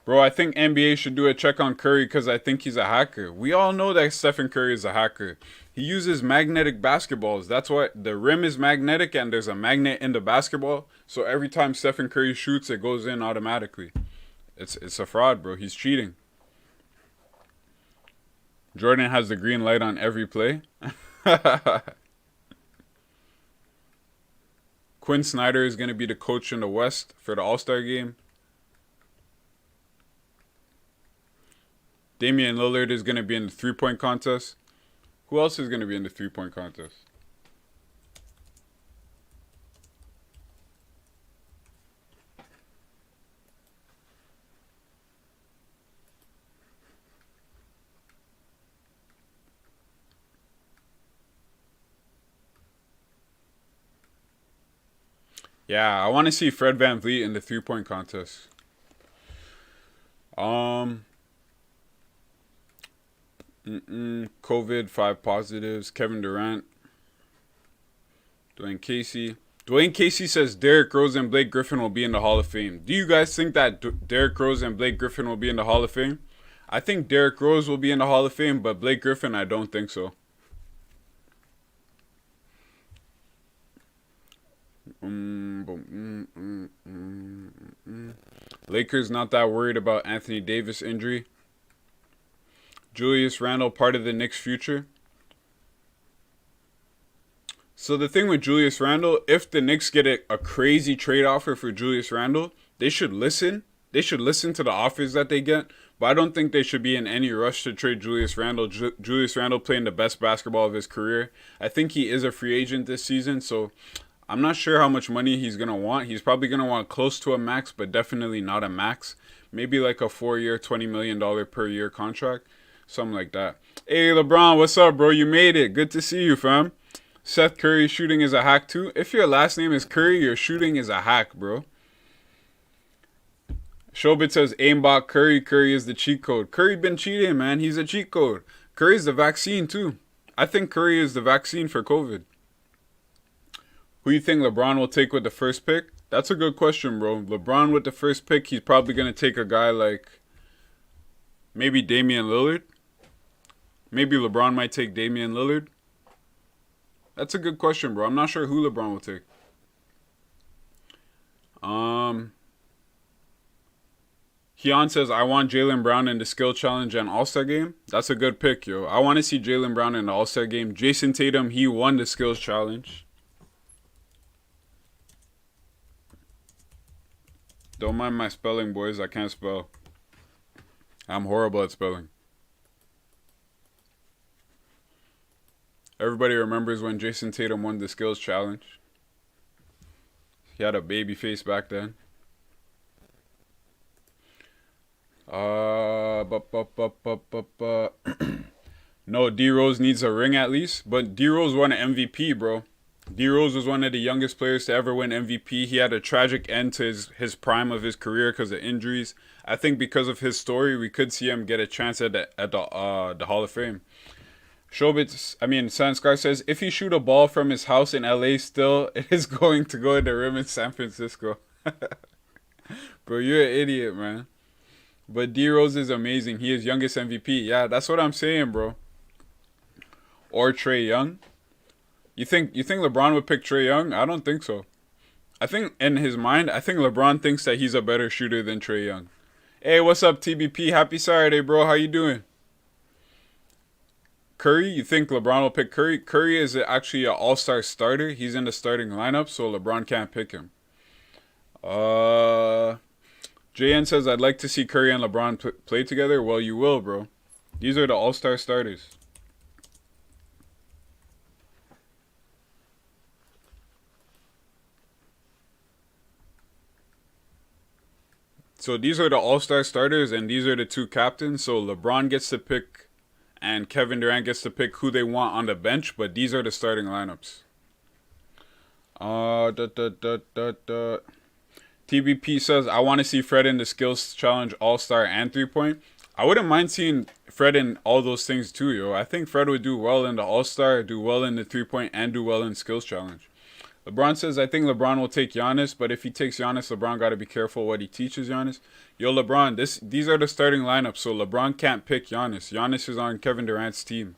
Bro, I think NBA should do a check on Curry because I think he's a hacker. We all know that Stephen Curry is a hacker. He uses magnetic basketballs. That's why the rim is magnetic and there's a magnet in the basketball. So every time Stephen Curry shoots, it goes in automatically. It's a fraud, bro. He's cheating. Jordan has the green light on every play. Quinn Snyder is going to be the coach in the West for the All-Star game. Damian Lillard is going to be in the three-point contest. Who else is going to be in the three-point contest? Yeah, I want to see Fred VanVleet in the three-point contest. COVID, 5 positives. Kevin Durant. Dwayne Casey. Dwayne Casey says Derrick Rose and Blake Griffin will be in the Hall of Fame. Do you guys think that Derrick Rose and Blake Griffin will be in the Hall of Fame? I think Derrick Rose will be in the Hall of Fame, but Blake Griffin, I don't think so. Lakers not that worried about Anthony Davis injury. Julius Randle part of the Knicks' future. So the thing with Julius Randle, if the Knicks get a crazy trade offer for Julius Randle, they should listen. They should listen to the offers that they get. But I don't think they should be in any rush to trade Julius Randle. Julius Randle playing the best basketball of his career. I think he is a free agent this season, so I'm not sure how much money he's going to want. He's probably going to want close to a max, but definitely not a max. Maybe like a 4-year, $20 million per year contract. Something like that. Hey, LeBron, what's up, bro? You made it. Good to see you, fam. Seth Curry shooting is a hack, too. If your last name is Curry, your shooting is a hack, bro. Shobit says aimbot Curry. Curry is the cheat code. Curry been cheating, man. He's a cheat code. Curry's the vaccine, too. I think Curry is the vaccine for COVID. Who you think LeBron will take with the first pick? That's a good question, bro. LeBron with the first pick, he's probably going to take a guy like maybe Damian Lillard. Maybe LeBron might take Damian Lillard. That's a good question, bro. I'm not sure who LeBron will take. Keon says, I want Jaylen Brown in the skill challenge and All-Star game. That's a good pick, yo. I want to see Jaylen Brown in the All-Star game. Jason Tatum, he won the skills challenge. Don't mind my spelling, boys. I can't spell. I'm horrible at spelling. Everybody remembers when Jason Tatum won the skills challenge. He had a baby face back then. No, D-Rose needs a ring at least. But D-Rose won an MVP, bro. D-Rose was one of the youngest players to ever win MVP. He had a tragic end to his prime of his career because of injuries. I think because of his story, we could see him get a chance at the Hall of Fame. Sanskar says, if he shoot a ball from his house in LA still, it is going to go in the rim in San Francisco. Bro, you're an idiot, man. But D-Rose is amazing. He is youngest MVP. Yeah, that's what I'm saying, bro. Or Trae Young. You think LeBron would pick Trae Young? I don't think so. I think in his mind, I think LeBron thinks that he's a better shooter than Trae Young. Hey, what's up, TBP? Happy Saturday, bro. How you doing? Curry, you think LeBron will pick Curry? Curry is actually an all-star starter. He's in the starting lineup, so LeBron can't pick him. JN says, I'd like to see Curry and LeBron play together. Well, you will, bro. These are the all-star starters. So these are the all-star starters, and these are the two captains. So LeBron gets to pick, and Kevin Durant gets to pick who they want on the bench, but these are the starting lineups. TBP says, I want to see Fred in the skills challenge all-star and three-point. I wouldn't mind seeing Fred in all those things too, yo. I think Fred would do well in the all-star, do well in the three-point, and do well in skills challenge. LeBron says, I think LeBron will take Giannis, but if he takes Giannis, LeBron got to be careful what he teaches Giannis. Yo, LeBron, these are the starting lineups, so LeBron can't pick Giannis. Giannis is on Kevin Durant's team.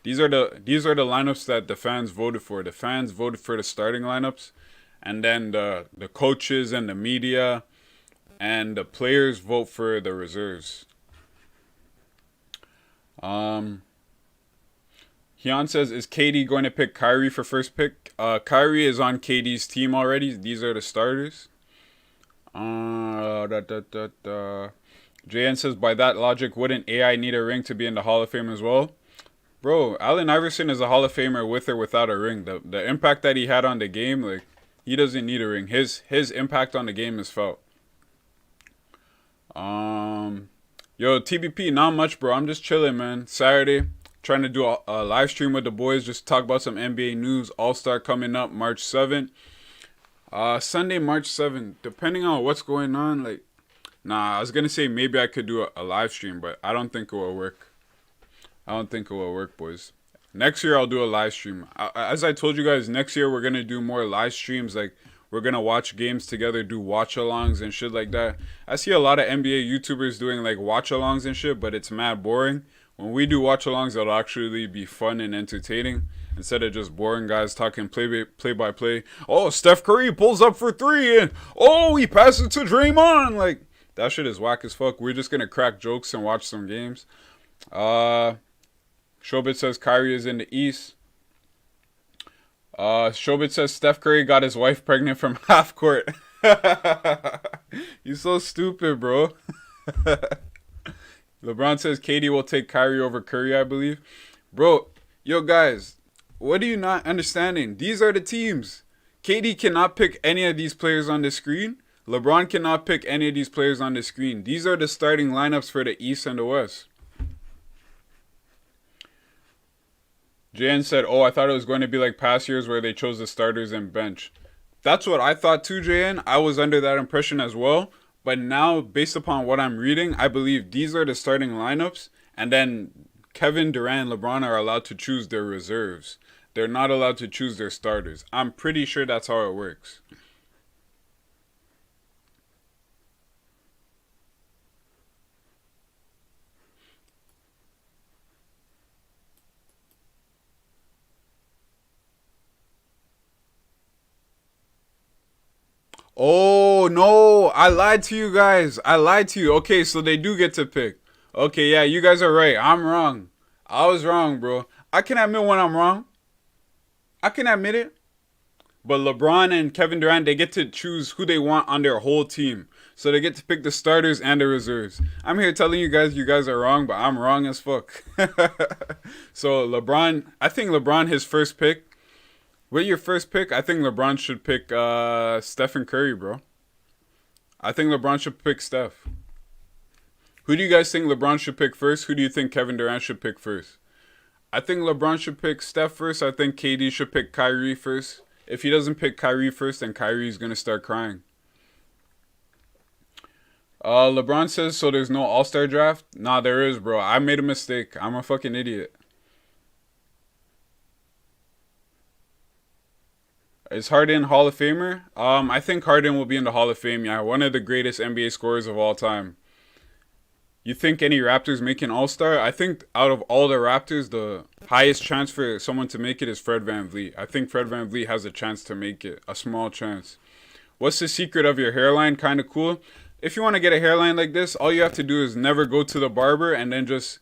These are the lineups that the fans voted for. The fans voted for the starting lineups, and then the coaches and the media and the players vote for the reserves. Hyun says, is KD going to pick Kyrie for first pick? Kyrie is on KD's team already. These are the starters. JN says, by that logic, wouldn't AI need a ring to be in the Hall of Fame as well? Bro, Allen Iverson is a Hall of Famer with or without a ring. The impact that he had on the game, like, he doesn't need a ring. His impact on the game is felt. Yo, TBP, not much, bro. I'm just chilling, man. Saturday, trying to do a live stream with the boys, just talk about some NBA news. All-Star coming up March 7th. Sunday, March 7th. Depending on what's going on, like, I was gonna say maybe I could do a live stream, but I don't think it will work. I don't think it will work, boys. Next year, I'll do a live stream. As I told you guys, next year we're gonna do more live streams. Like, we're gonna watch games together, do watch-alongs and shit like that. I see a lot of NBA YouTubers doing like watch-alongs and shit, but it's mad boring. When we do watch-alongs, it'll actually be fun and entertaining. instead of just boring guys talking play by play. Oh, Steph Curry pulls up for three, and oh, he passes to Draymond. Like, that shit is whack as fuck. We're just gonna crack jokes and watch some games. Shobit says Kyrie is in the East. Shobit says Steph Curry got his wife pregnant from half court. You so stupid, bro. LeBron says KD will take Kyrie over Curry, I believe. Bro, yo guys, what are you not understanding? These are the teams. KD cannot pick any of these players on the screen. LeBron cannot pick any of these players on the screen. These are the starting lineups for the East and the West. JN said, oh, I thought it was going to be like past years where they chose the starters and bench. That's what I thought too, JN. I was under that impression as well. But now, based upon what I'm reading, I believe these are the starting lineups. And then Kevin Durant and LeBron are allowed to choose their reserves. They're not allowed to choose their starters. I'm pretty sure that's how it works. Oh, no. I lied to you guys. I lied to you. Okay, so they do get to pick. Okay, yeah, you guys are right. I'm wrong. I was wrong, bro. I can admit when I'm wrong. I can admit it. But LeBron and Kevin Durant, they get to choose who they want on their whole team. So they get to pick the starters and the reserves. I'm here telling you guys are wrong, but I'm wrong as fuck. So LeBron, I think LeBron, his first pick. With your first pick, I think LeBron should pick Stephen Curry, bro. I think LeBron should pick Steph. Who do you guys think LeBron should pick first? Who do you think Kevin Durant should pick first? I think LeBron should pick Steph first. I think KD should pick Kyrie first. If he doesn't pick Kyrie first, then Kyrie's going to start crying. LeBron says, so there's no All-Star draft? Nah, there is, bro. I made a mistake. I'm a fucking idiot. Is Harden Hall of Famer? I think Harden will be in the Hall of Fame, yeah. One of the greatest NBA scorers of all time. You think any Raptors make an All-Star? I think out of all the Raptors, the highest chance for someone to make it is Fred VanVleet. I think Fred VanVleet has a chance to make it. A small chance. What's the secret of your hairline? Kind of cool. If you want to get a hairline like this, all you have to do is never go to the barber and then just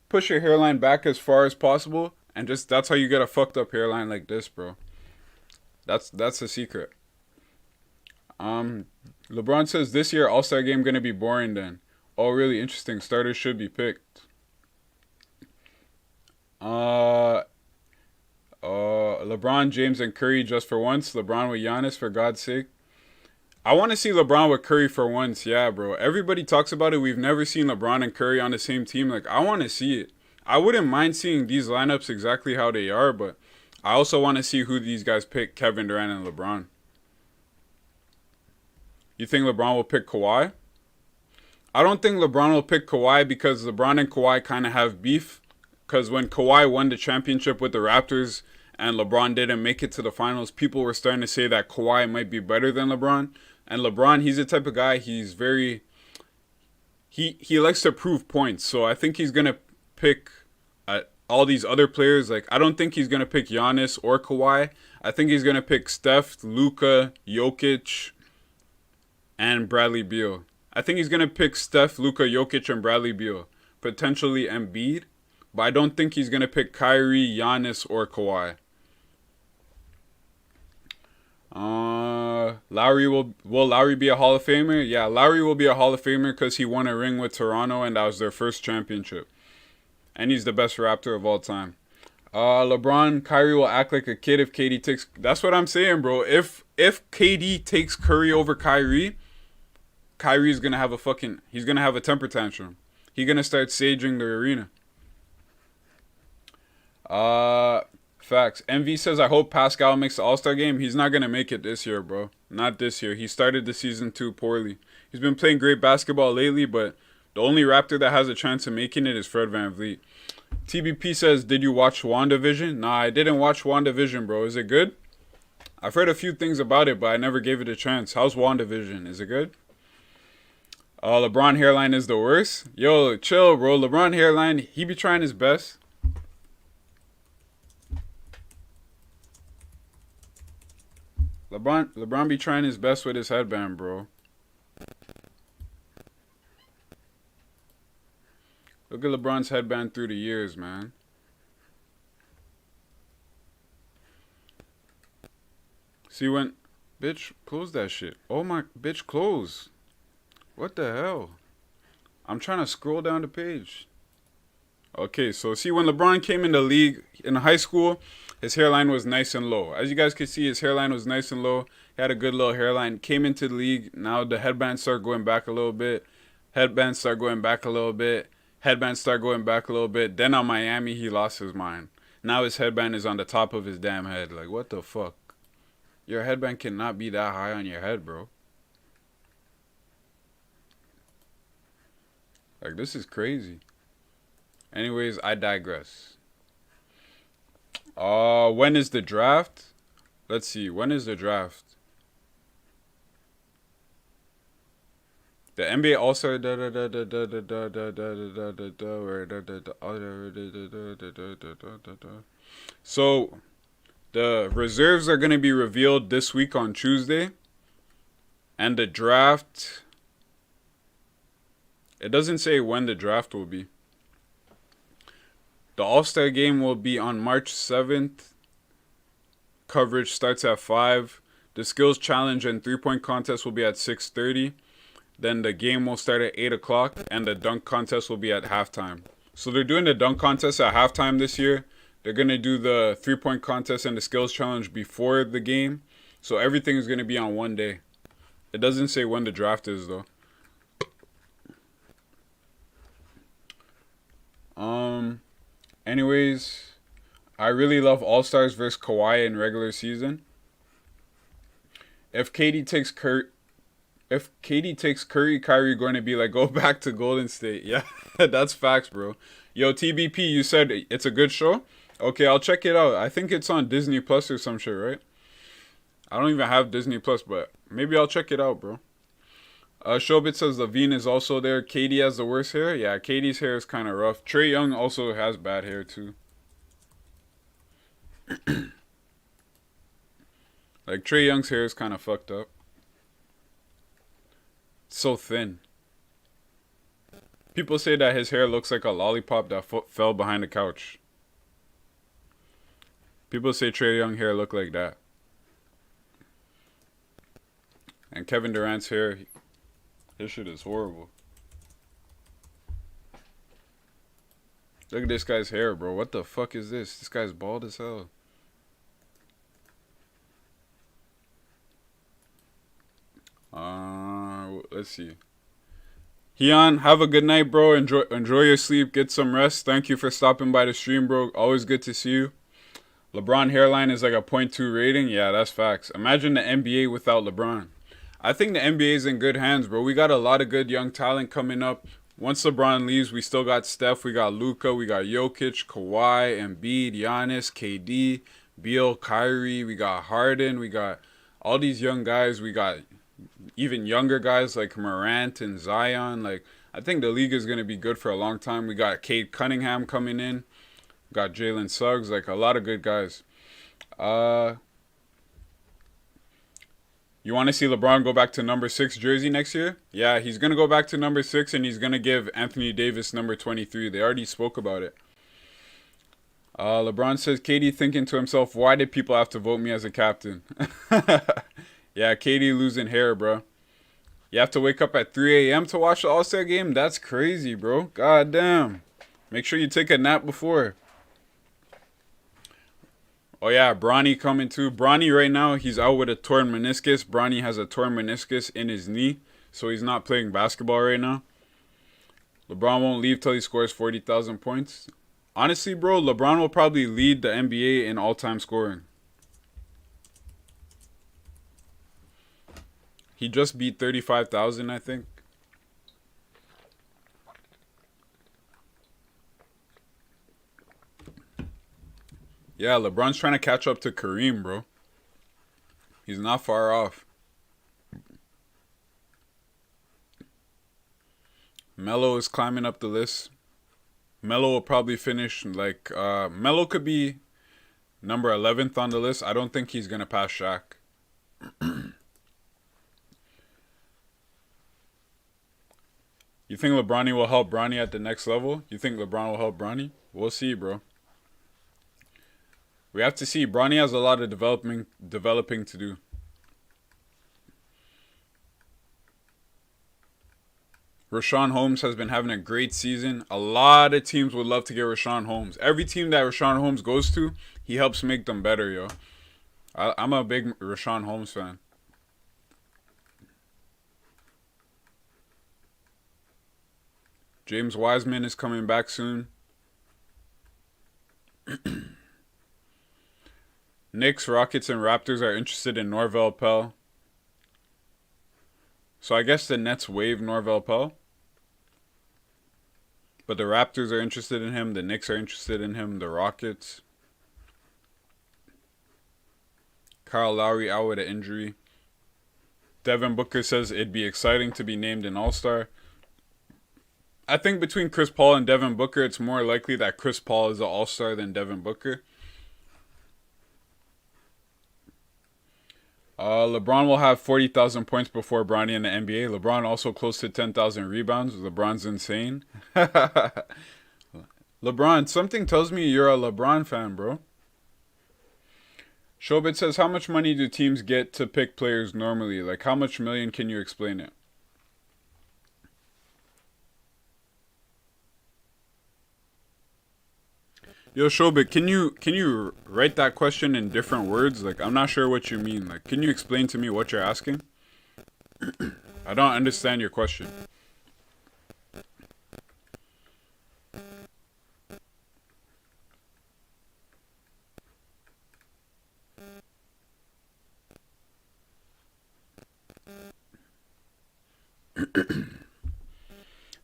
push your hairline back as far as possible. And that's how you get a fucked up hairline like this, bro. That's the secret. LeBron says this year All-Star game gonna be boring then. Oh, really interesting. Starters should be picked. LeBron, James, and Curry just for once. LeBron with Giannis, for God's sake. I want to see LeBron with Curry for once. Yeah, bro. Everybody talks about it. We've never seen LeBron and Curry on the same team. Like, I want to see it. I wouldn't mind seeing these lineups exactly how they are, but I also want to see who these guys pick, Kevin Durant and LeBron. You think LeBron will pick Kawhi? I don't think LeBron will pick Kawhi because LeBron and Kawhi kind of have beef. Because when Kawhi won the championship with the Raptors and LeBron didn't make it to the finals, people were starting to say that Kawhi might be better than LeBron. And LeBron, he's the type of guy, he's very... He likes to prove points. So I think he's going to pick all these other players. Like, I don't think he's going to pick Giannis or Kawhi. I think he's going to pick Steph, Luka, Jokic, and Bradley Beal. I think he's going to pick Steph, Luka, Jokic, and Bradley Beal. Potentially Embiid. But I don't think he's going to pick Kyrie, Giannis, or Kawhi. Lowry will Lowry be a Hall of Famer? Yeah, Lowry will be a Hall of Famer because he won a ring with Toronto and that was their first championship. And he's the best Raptor of all time. LeBron, Kyrie will act like a kid if KD takes... That's what I'm saying, bro. If KD takes Curry over Kyrie, Kyrie's going to have he's going to have a temper tantrum. He's going to start saging the arena. Facts. MV says, I hope Pascal makes the All-Star game. He's not going to make it this year, bro. Not this year. He started the season too poorly. He's been playing great basketball lately, but the only Raptor that has a chance of making it is Fred VanVleet. TBP says, did you watch WandaVision? Nah, I didn't watch WandaVision, bro. Is it good? I've heard a few things about it, but I never gave it a chance. How's WandaVision? Is it good? LeBron hairline is the worst? Yo, chill, bro. LeBron hairline, he be trying his best. LeBron be trying his best with his headband, bro. Look at LeBron's headband through the years, man. See when... Bitch, close that shit. Oh my... Bitch, close. What the hell? I'm trying to scroll down the page. Okay, so see when LeBron came in the league in high school, his hairline was nice and low. As you guys can see, his hairline was nice and low. He had a good little hairline. Came into the league. Now the headbands start going back a little bit. Headbands start going back a little bit. Headbands start going back a little bit. Then on Miami, he lost his mind. Now his headband is on the top of his damn head. Like, what the fuck? Your headband cannot be that high on your head, bro. Like, this is crazy. Anyways, I digress. When is the draft? Let's see. When is the draft? The NBA All-Star. So, the reserves are going to be revealed this week on Tuesday. And the draft... It doesn't say when the draft will be. The All-Star game will be on March 7th. Coverage starts at 5. The skills challenge and three-point contest will be at 6:30. Then the game will start at 8 o'clock. And the dunk contest will be at halftime. So they're doing the dunk contest at halftime this year. They're going to do the three-point contest and the skills challenge before the game. So everything is going to be on one day. It doesn't say when the draft is, though. Anyways, I really love All-Stars versus Kawhi in regular season. If KD takes Curry, Kyrie going to be like, go back to Golden State. Yeah, that's facts, bro. Yo, TBP, you said it's a good show? Okay, I'll check it out. I think it's on Disney Plus or some shit, right? I don't even have Disney Plus, but maybe I'll check it out, bro. Shobit says Levine is also there. KD has the worst hair. Yeah, KD's hair is kind of rough. Trae Young also has bad hair, too. Like, Trae Young's hair is kind of fucked up. It's so thin. People say that his hair looks like a lollipop that fell behind the couch. People say Trae Young hair look like that. And Kevin Durant's hair... This shit is horrible. Look at this guy's hair, bro. What the fuck is this? This guy's bald as hell. Let's see. Heon, have a good night, bro. Enjoy your sleep. Get some rest. Thank you for stopping by the stream, bro. Always good to see you. LeBron hairline is like a 0.2 rating. Yeah, that's facts. Imagine the NBA without LeBron. I think the NBA is in good hands, bro. We got a lot of good young talent coming up. Once LeBron leaves, we still got Steph, we got Luka, we got Jokic, Kawhi, Embiid, Giannis, KD, Beal, Kyrie. We got Harden. We got all these young guys. We got even younger guys like Morant and Zion. Like, I think the league is going to be good for a long time. We got Cade Cunningham coming in. Got Jalen Suggs. Like, a lot of good guys. You want to see LeBron go back to number 6 jersey next year? Yeah, he's going to go back to number 6, and he's going to give Anthony Davis number 23. They already spoke about it. LeBron says, KD thinking to himself, why did people have to vote me as a captain? Yeah, KD losing hair, bro. You have to wake up at 3 a.m. to watch the All-Star game? That's crazy, bro. God damn. Make sure you take a nap before. Oh, yeah, Bronny coming too. Bronny right now, he's out with a torn meniscus. Bronny has a torn meniscus in his knee, so he's not playing basketball right now. LeBron won't leave till he scores 40,000 points. Honestly, bro, LeBron will probably lead the NBA in all-time scoring. He just beat 35,000, I think. Yeah, LeBron's trying to catch up to Kareem, bro. He's not far off. Melo is climbing up the list. Melo will probably finish like... Melo could be number 11th on the list. I don't think he's going to pass Shaq. You think LeBronny will help Bronny at the next level? You think LeBron will help Bronny? We'll see, bro. We have to see. Bronny has a lot of developing to do. Rashawn Holmes has been having a great season. A lot of teams would love to get Rashawn Holmes. Every team that Rashawn Holmes goes to, he helps make them better, yo. I'm a big Rashawn Holmes fan. James Wiseman is coming back soon. Knicks, Rockets, and Raptors are interested in Norvel Pelle. So I guess the Nets waived Norvel Pelle. But the Raptors are interested in him. The Knicks are interested in him. The Rockets. Kyle Lowry out with an injury. Devin Booker says it'd be exciting to be named an All-Star. I think between Chris Paul and Devin Booker, it's more likely that Chris Paul is an All-Star than Devin Booker. LeBron will have 40,000 points before Bronny in the NBA. LeBron also close to 10,000 rebounds. LeBron's insane. LeBron, something tells me you're a LeBron fan, bro. Shobit says, how much money do teams get to pick players normally? Like, how much million can you explain it? Yo, Shobit, can you write that question in different words? Like, I'm not sure what you mean. Like, can you explain to me what you're asking? I don't understand your question.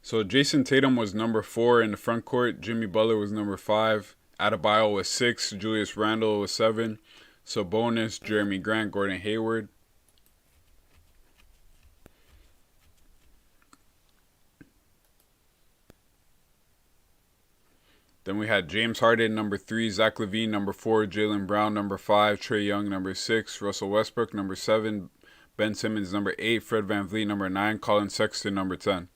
So Jason Tatum was number 4 in the front court. Jimmy Butler was number 5. Adebayo was 6. Julius Randle was 7. Sabonis, Jeremy Grant, Gordon Hayward. Then we had James Harden, number 3. Zach LaVine, number 4. Jaylen Brown, number 5. Trae Young, number 6. Russell Westbrook, number 7. Ben Simmons, number 8. Fred VanVleet, number 9. Colin Sexton, number 10.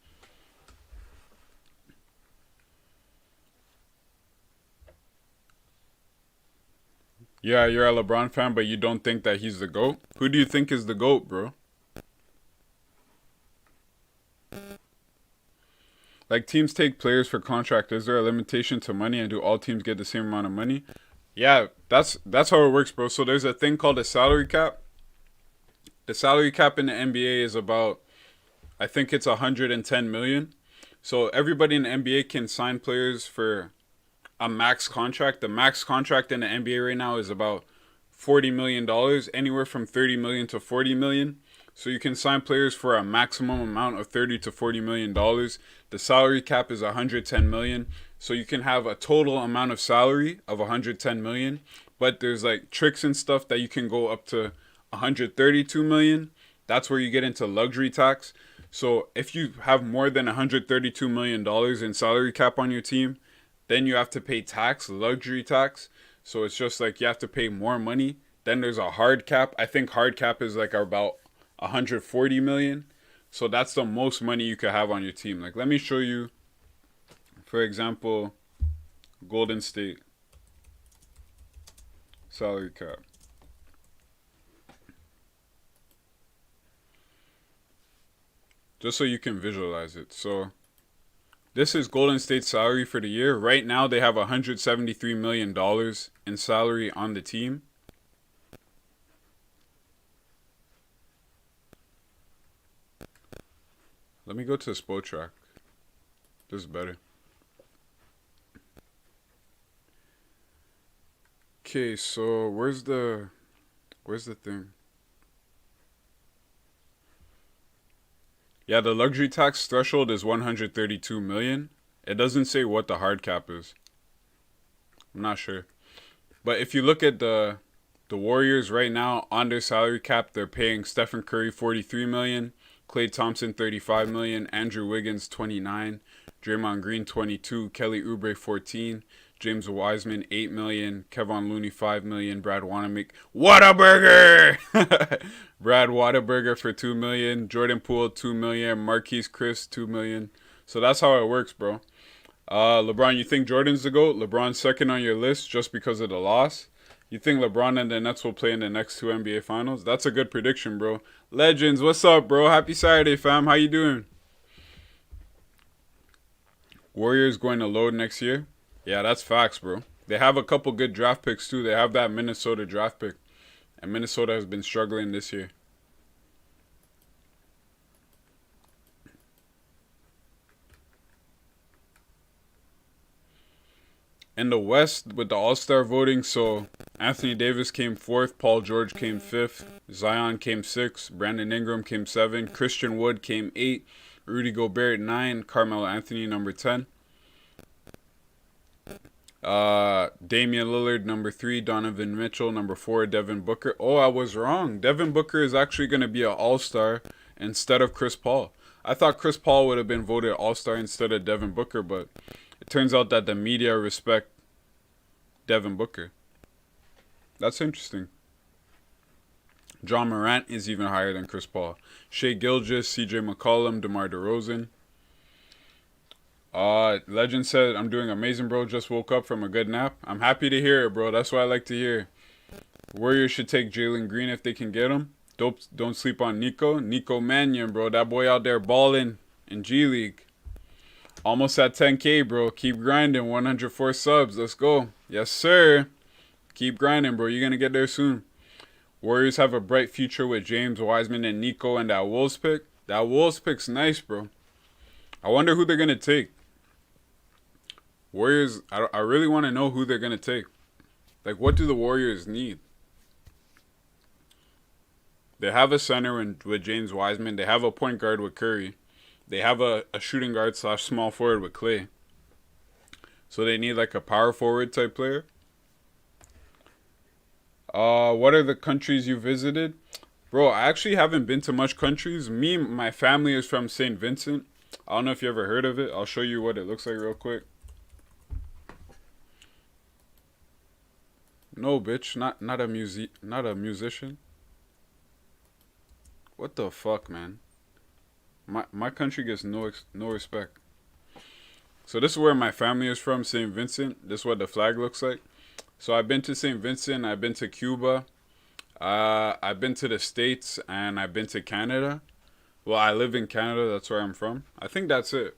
Yeah, you're a LeBron fan, but you don't think that he's the GOAT? Who do you think is the GOAT, bro? Like, teams take players for contract. Is there a limitation to money, and do all teams get the same amount of money? Yeah, that's how it works, bro. So there's a thing called a salary cap. The salary cap in the NBA is about, I think it's 110 million. So everybody in the NBA can sign players for a max contract. The max contract in the NBA right now is about $40 million, anywhere from 30 million to 40 million. So you can sign players for a maximum amount of 30 to 40 million dollars. The salary cap is 110 million. So you can have a total amount of salary of 110 million, but there's like tricks and stuff that you can go up to 132 million. That's where you get into luxury tax. So if you have more than 132 million dollars in salary cap on your team, then you have to pay tax, luxury tax. So it's just like you have to pay more money. Then there's a hard cap. I think hard cap is like about 140 million. So that's the most money you could have on your team. Like, let me show you, for example, Golden State salary cap. Just so you can visualize it. So this is Golden State's salary for the year. Right now, they have $173 million in salary on the team. Let me go to Spotrac. This is better. Okay, so where's the thing? Yeah, the luxury tax threshold is 132 million. It doesn't say what the hard cap is. I'm not sure. But if you look at the Warriors right now on their salary cap, they're paying Stephen Curry 43 million, Klay Thompson 35 million, Andrew Wiggins 29, Draymond Green 22, Kelly Oubre 14, James Wiseman, 8 million. Kevon Looney, 5 million. Brad Wanamaker, Whataburger! Brad Whataburger for 2 million. Jordan Poole, 2 million. Marquise Chris, 2 million. So that's how it works, bro. LeBron, you think Jordan's the GOAT? LeBron's second on your list just because of the loss? You think LeBron and the Nets will play in the next two NBA Finals? That's a good prediction, bro. Legends, what's up, bro? Happy Saturday, fam. How you doing? Warriors going to load next year? Yeah, that's facts, bro. They have a couple good draft picks, too. They have that Minnesota draft pick. And Minnesota has been struggling this year. In the West, with the All-Star voting, so Anthony Davis came 4th, Paul George came 5th, Zion came 6th, Brandon Ingram came 7th, Christian Wood came 8th, Rudy Gobert 9, Carmelo Anthony number 10. Damian Lillard number 3, Donovan Mitchell number 4, Devin Booker. Oh, I was wrong. Devin Booker is actually going to be an All-Star instead of Chris Paul. I thought Chris Paul would have been voted All-Star instead of Devin Booker, but it turns out that the media respect Devin Booker. That's interesting. John Morant is even higher than Chris Paul. Shai Gilgeous, CJ McCollum, DeMar DeRozan. Legend said, I'm doing amazing, bro. Just woke up from a good nap. I'm happy to hear it, bro. That's what I like to hear. Warriors should take Jalen Green if they can get him. Don't sleep on Nico. Nico Mannion, bro. That boy out there balling in G League. Almost at 10K, bro. Keep grinding. 104 subs. Let's go. Yes, sir. Keep grinding, bro. You're going to get there soon. Warriors have a bright future with James Wiseman and Nico and that Wolves pick. That Wolves pick's nice, bro. I wonder who they're going to take. Warriors, I really want to know who they're going to take. Like, what do the Warriors need? They have a center with James Wiseman. They have a point guard with Curry. They have a shooting guard / small forward with Clay. So they need like a power forward type player. What are the countries you visited? Bro, I actually haven't been to much countries. My family is from St. Vincent. I don't know if you ever heard of it. I'll show you what it looks like real quick. No, bitch, not a musician. What the fuck, man? My country gets no respect. So this is where my family is from, St. Vincent. This is what the flag looks like. So I've been to St. Vincent. I've been to Cuba. I've been to the States, and I've been to Canada. Well, I live in Canada. That's where I'm from. I think that's it.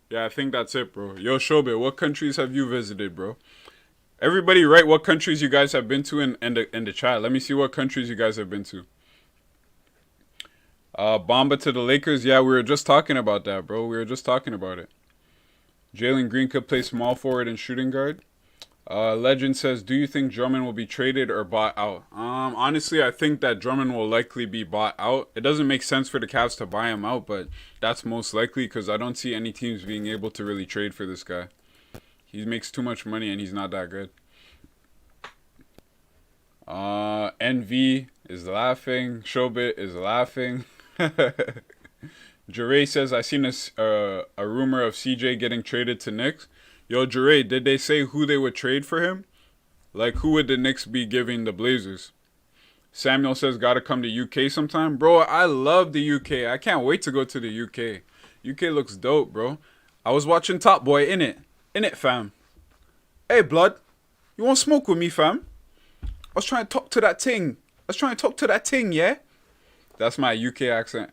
Yeah, I think that's it, bro. Yo, Shobit, what countries have you visited, bro? Everybody write what countries you guys have been to in the chat. Let me see what countries you guys have been to. Bamba to the Lakers. Yeah, we were just talking about that, bro. We were just talking about it. Jalen Green could play small forward and shooting guard. Legend says, do you think Drummond will be traded or bought out? Honestly, I think that Drummond will likely be bought out. It doesn't make sense for the Cavs to buy him out, but that's most likely because I don't see any teams being able to really trade for this guy. He makes too much money and he's not that good. NV is laughing. Showbit is laughing. Jure says, I seen a rumor of CJ getting traded to Knicks. Yo, Jure, did they say who they would trade for him? Like, who would the Knicks be giving the Blazers? Samuel says, gotta come to UK sometime. Bro, I love the UK. I can't wait to go to the UK. UK looks dope, bro. I was watching Top Boy, innit? Innit, fam? Hey, blood. You want to smoke with me, fam? I was trying to talk to that ting. Yeah? That's my UK accent.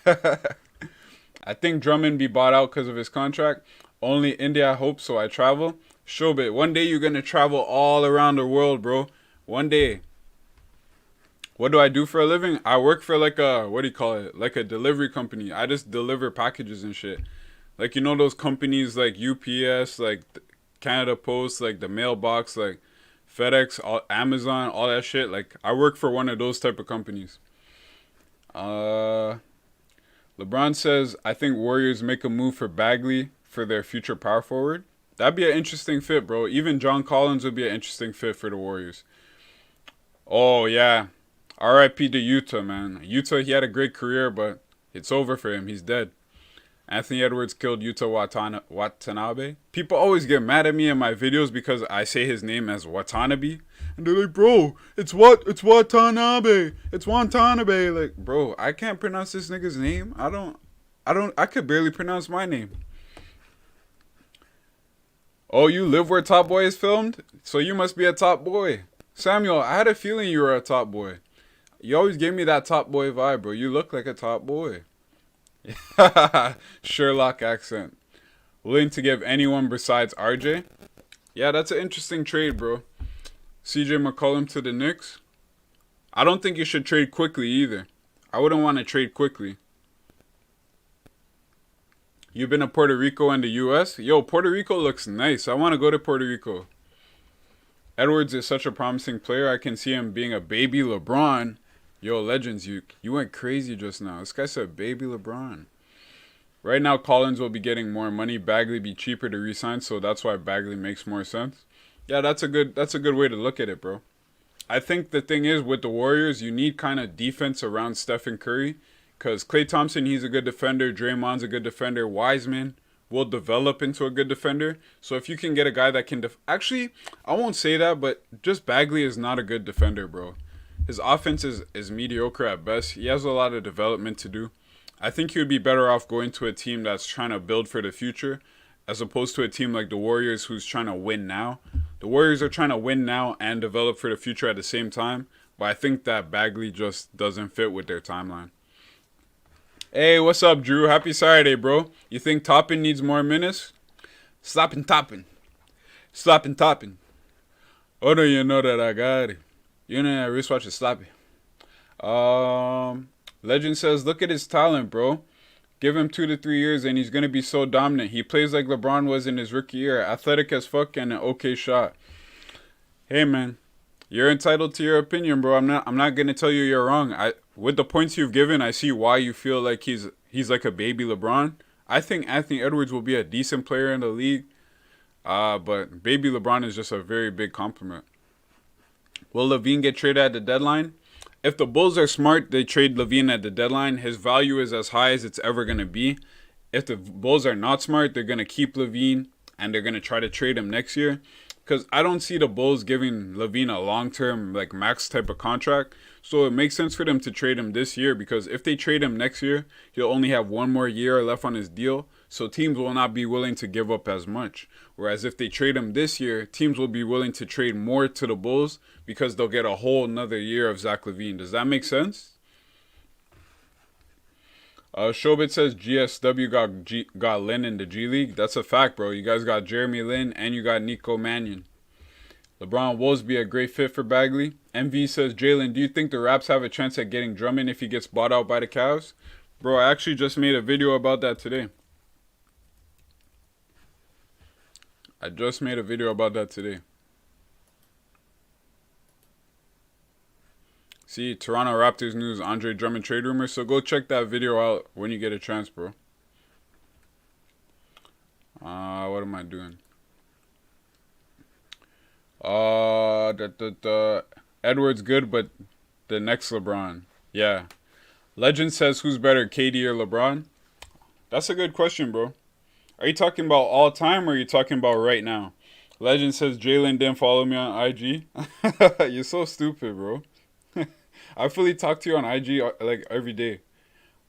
I think Drummond be bought out because of his contract. Only India, I hope, so I travel. Showbit, one day you're going to travel all around the world, bro. One day. What do I do for a living? I work for like a, like a delivery company. I just deliver packages and shit. Like, you know those companies like UPS, like Canada Post, like the mailbox, like FedEx, Amazon, all that shit. Like, I work for one of those type of companies. LeBron says, I think Warriors make a move for Bagley for their future power forward. That'd be an interesting fit, bro. Even John Collins would be an interesting fit for the Warriors. Oh, yeah. RIP to Utah, man. Utah, he had a great career, but it's over for him. He's dead. Anthony Edwards killed Yuta Watanabe. People always get mad at me in my videos because I say his name as Watanabe. And they're like, bro, it's Watanabe. It's Watanabe. Like, bro, I can't pronounce this nigga's name. I could barely pronounce my name. Oh, you live where Top Boy is filmed? So you must be a top boy. Samuel, I had a feeling you were a top boy. You always gave me that top boy vibe, bro. You look like a top boy. Sherlock accent. Willing to give anyone besides RJ? Yeah, that's an interesting trade, bro. CJ McCollum to the Knicks? I don't think you should trade quickly either. I wouldn't want to trade quickly. You've been to Puerto Rico and the U.S.? Yo, Puerto Rico looks nice. I want to go to Puerto Rico. Edwards is such a promising player. I can see him being a baby LeBron. Yo, Legends, you went crazy just now. This guy said baby LeBron. Right now, Collins will be getting more money. Bagley be cheaper to re-sign, so that's why Bagley makes more sense. Yeah, that's a good way to look at it, bro. I think the thing is, with the Warriors, you need kind of defense around Stephen Curry. Because Klay Thompson, he's a good defender. Draymond's a good defender. Wiseman will develop into a good defender. So if you can get a guy that can... Actually, I won't say that, but just Bagley is not a good defender, bro. His offense is mediocre at best. He has a lot of development to do. I think he would be better off going to a team that's trying to build for the future as opposed to a team like the Warriors who's trying to win now. The Warriors are trying to win now and develop for the future at the same time. But I think that Bagley just doesn't fit with their timeline. Hey, what's up, Drew? Happy Saturday, bro. You think Toppin needs more minutes? Slapping Toppin. Slapping Toppin. Oh, no, you know that I got it. You know that wristwatch is slappy. Legend says, look at his talent, bro. Give him 2 to 3 years and he's going to be so dominant. He plays like LeBron was in his rookie year. Athletic as fuck and an okay shot. Hey, man. You're entitled to your opinion, bro. I'm not going to tell you you're wrong. With the points you've given, I see why you feel like he's like a baby LeBron. I think Anthony Edwards will be a decent player in the league. But baby LeBron is just a very big compliment. Will LaVine get traded at the deadline? If the Bulls are smart, they trade LaVine at the deadline. His value is as high as it's ever going to be. If the Bulls are not smart, they're going to keep LaVine and they're going to try to trade him next year. Because I don't see the Bulls giving LaVine a long-term, like, max type of contract. So it makes sense for them to trade him this year. Because if they trade him next year, he'll only have 1 more year left on his deal. So teams will not be willing to give up as much. Whereas if they trade him this year, teams will be willing to trade more to the Bulls because they'll get a whole another year of Zach LaVine. Does that make sense? Shobit says GSW got Lin in the G League. That's a fact, bro. You guys got Jeremy Lin and you got Nico Mannion. LeBron Wolves be a great fit for Bagley. MV says, Jalen, do you think the Raps have a chance at getting Drummond if he gets bought out by the Cavs? Bro, I actually just made a video about that today. See, Toronto Raptors news, Andre Drummond trade rumors. So go check that video out when you get a chance, bro. What am I doing? Edwards good, but the next LeBron. Yeah. Legend says, who's better, KD or LeBron? That's a good question, bro. Are you talking about all time or are you talking about right now? Legend says, Jalen didn't follow me on IG. You're so stupid, bro. I fully talk to you on IG like every day.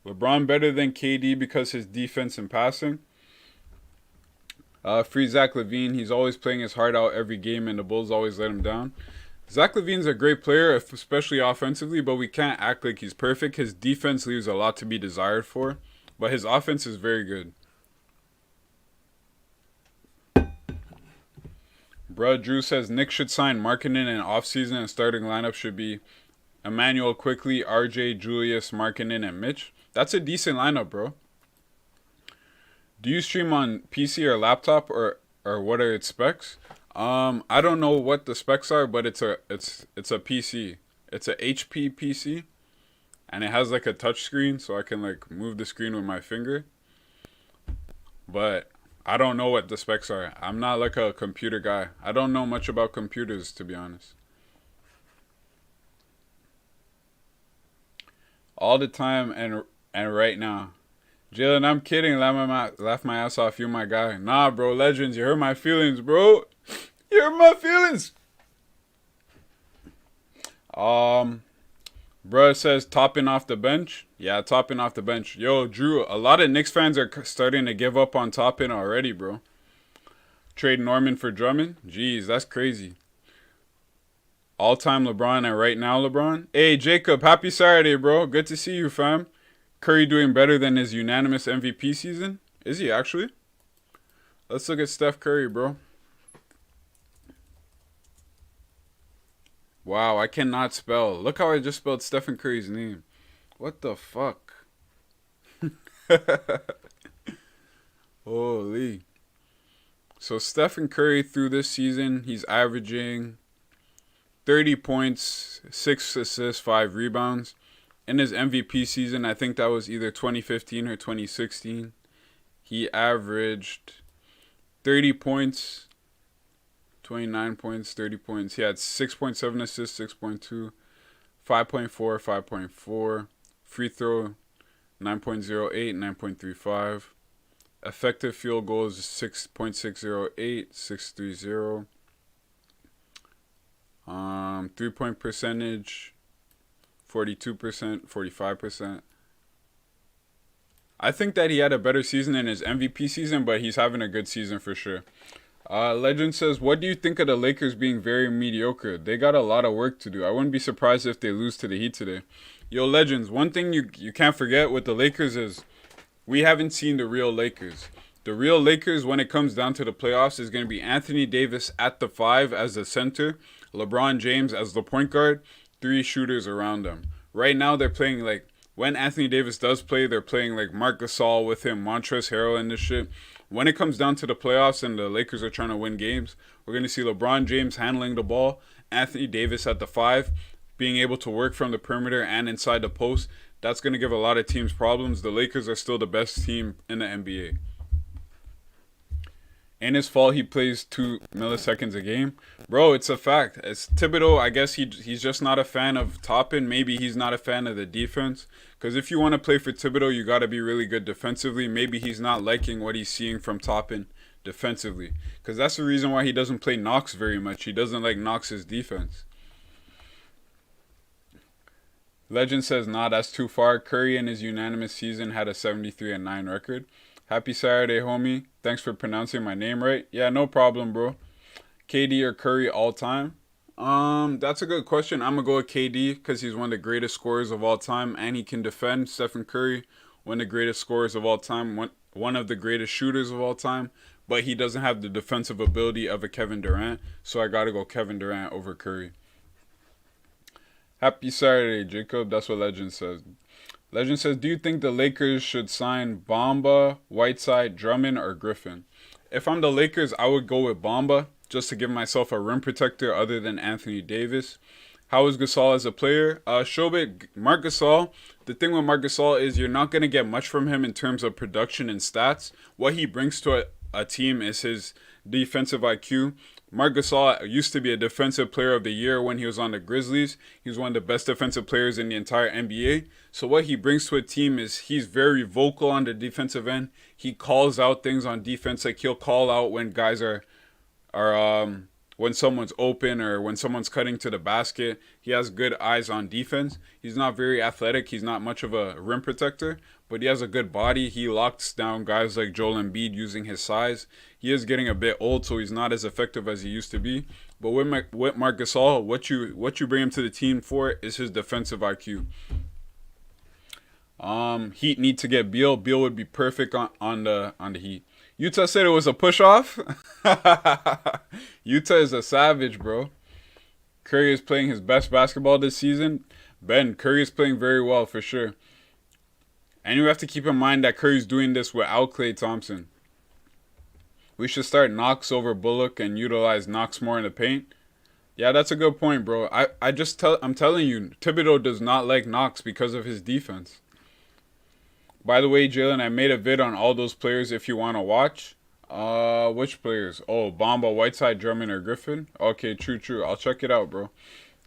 LeBron better than KD because his defense and passing. Free Zach LaVine. He's always playing his heart out every game and the Bulls always let him down. Zach LaVine's a great player, especially offensively, but we can't act like he's perfect. His defense leaves a lot to be desired for, but his offense is very good. Bruh, Drew says Knicks should sign Markkanen in offseason and starting lineup should be Emmanuel Quickly, RJ, Julius, Markkanen, and Mitch. That's a decent lineup, bro. Do you stream on PC or laptop or what are its specs? I don't know what the specs are, but it's a PC. It's a HP PC, and it has like a touch screen, so I can like move the screen with my finger. But I don't know what the specs are. I'm not like a computer guy. I don't know much about computers, to be honest. All the time and right now. Jalen, I'm kidding. Laugh my ass off. You my guy. Nah, bro. Legends, you hurt my feelings, bro. You hurt my feelings. Bruh says topping off the bench. Yeah, topping off the bench. Yo, Drew, a lot of Knicks fans are starting to give up on Toppin already, bro. Trade Norman for Drummond? Jeez, that's crazy. All-time LeBron and right now LeBron? Hey, Jacob, happy Saturday, bro. Good to see you, fam. Curry doing better than his unanimous MVP season? Is he actually? Let's look at Steph Curry, bro. Wow, I cannot spell. Look how I just spelled Stephen Curry's name. What the fuck? Holy. So Stephen Curry through this season, he's averaging 30 points, 6 assists, 5 rebounds. In his MVP season, I think that was either 2015 or 2016, he averaged 30 points, 29 points, 30 points. He had 6.7 assists, 6.2, 5.4, 5.4. Free throw, 9.08, 9.35. Effective field goals, 6.608, 6.30. 3-point percentage, 42%, 45%. I think that he had a better season in his MVP season, but he's having a good season for sure. Legend says, what do you think of the Lakers being very mediocre? They got a lot of work to do. I wouldn't be surprised if they lose to the Heat today. Yo, Legends, one thing you can't forget with the Lakers is we haven't seen the real Lakers. The real Lakers, when it comes down to the playoffs, is going to be Anthony Davis at the 5 as the center, LeBron James as the point guard, 3 shooters around them. Right now, they're playing like, when Anthony Davis does play, they're playing like Marc Gasol with him, Montrezl Harrell and this shit. When it comes down to the playoffs and the Lakers are trying to win games, we're going to see LeBron James handling the ball, Anthony Davis at the 5, being able to work from the perimeter and inside the post. That's going to give a lot of teams problems. The Lakers are still the best team in the NBA. In his fault, he plays 2 milliseconds a game. Bro, it's a fact. It's Thibodeau, I guess he's just not a fan of Toppin. Maybe he's not a fan of the defense. Because if you want to play for Thibodeau, you got to be really good defensively. Maybe he's not liking what he's seeing from Toppin defensively. Because that's the reason why he doesn't play Knox very much. He doesn't like Knox's defense. Legend says, nah, that's too far. Curry in his unanimous season had a 73-9 record. Happy Saturday, homie. Thanks for pronouncing my name right. Yeah, no problem, bro. KD or Curry all time? That's a good question. I'm going to go with KD because he's one of the greatest scorers of all time and he can defend. Stephen Curry, one of the greatest scorers of all time, one of the greatest shooters of all time, but he doesn't have the defensive ability of a Kevin Durant, so I got to go Kevin Durant over Curry. Happy Saturday, Jacob. That's what Legend says. Legend says, do you think the Lakers should sign Bamba, Whiteside, Drummond, or Griffin? If I'm the Lakers, I would go with Bamba just to give myself a rim protector other than Anthony Davis. How is Gasol as a player? Shobit, Marc Gasol, the thing with Marc Gasol is you're not going to get much from him in terms of production and stats. What he brings to a team is his defensive IQ. Marc Gasol used to be a defensive player of the year when he was on the Grizzlies. He was one of the best defensive players in the entire NBA. So what he brings to a team is he's very vocal on the defensive end. He calls out things on defense. Like he'll call out when guys are when someone's open or when someone's cutting to the basket. He has good eyes on defense. He's not very athletic. He's not much of a rim protector, but he has a good body. He locks down guys like Joel Embiid using his size. He is getting a bit old, so he's not as effective as he used to be. But with Marc Gasol, what you bring him to the team for is his defensive IQ. Heat need to get Beal. Beal would be perfect on the Heat. Utah said it was a push-off. Utah is a savage, bro. Curry is playing his best basketball this season. Ben, Curry is playing very well for sure. And you have to keep in mind that Curry's doing this without Klay Thompson. We should start Knox over Bullock and utilize Knox more in the paint. Yeah, that's a good point, bro. I'm telling you, Thibodeau does not like Knox because of his defense. By the way, Jalen, I made a vid on all those players if you want to watch. Which players? Oh, Bamba, Whiteside, Drummond, or Griffin? Okay, true. I'll check it out, bro.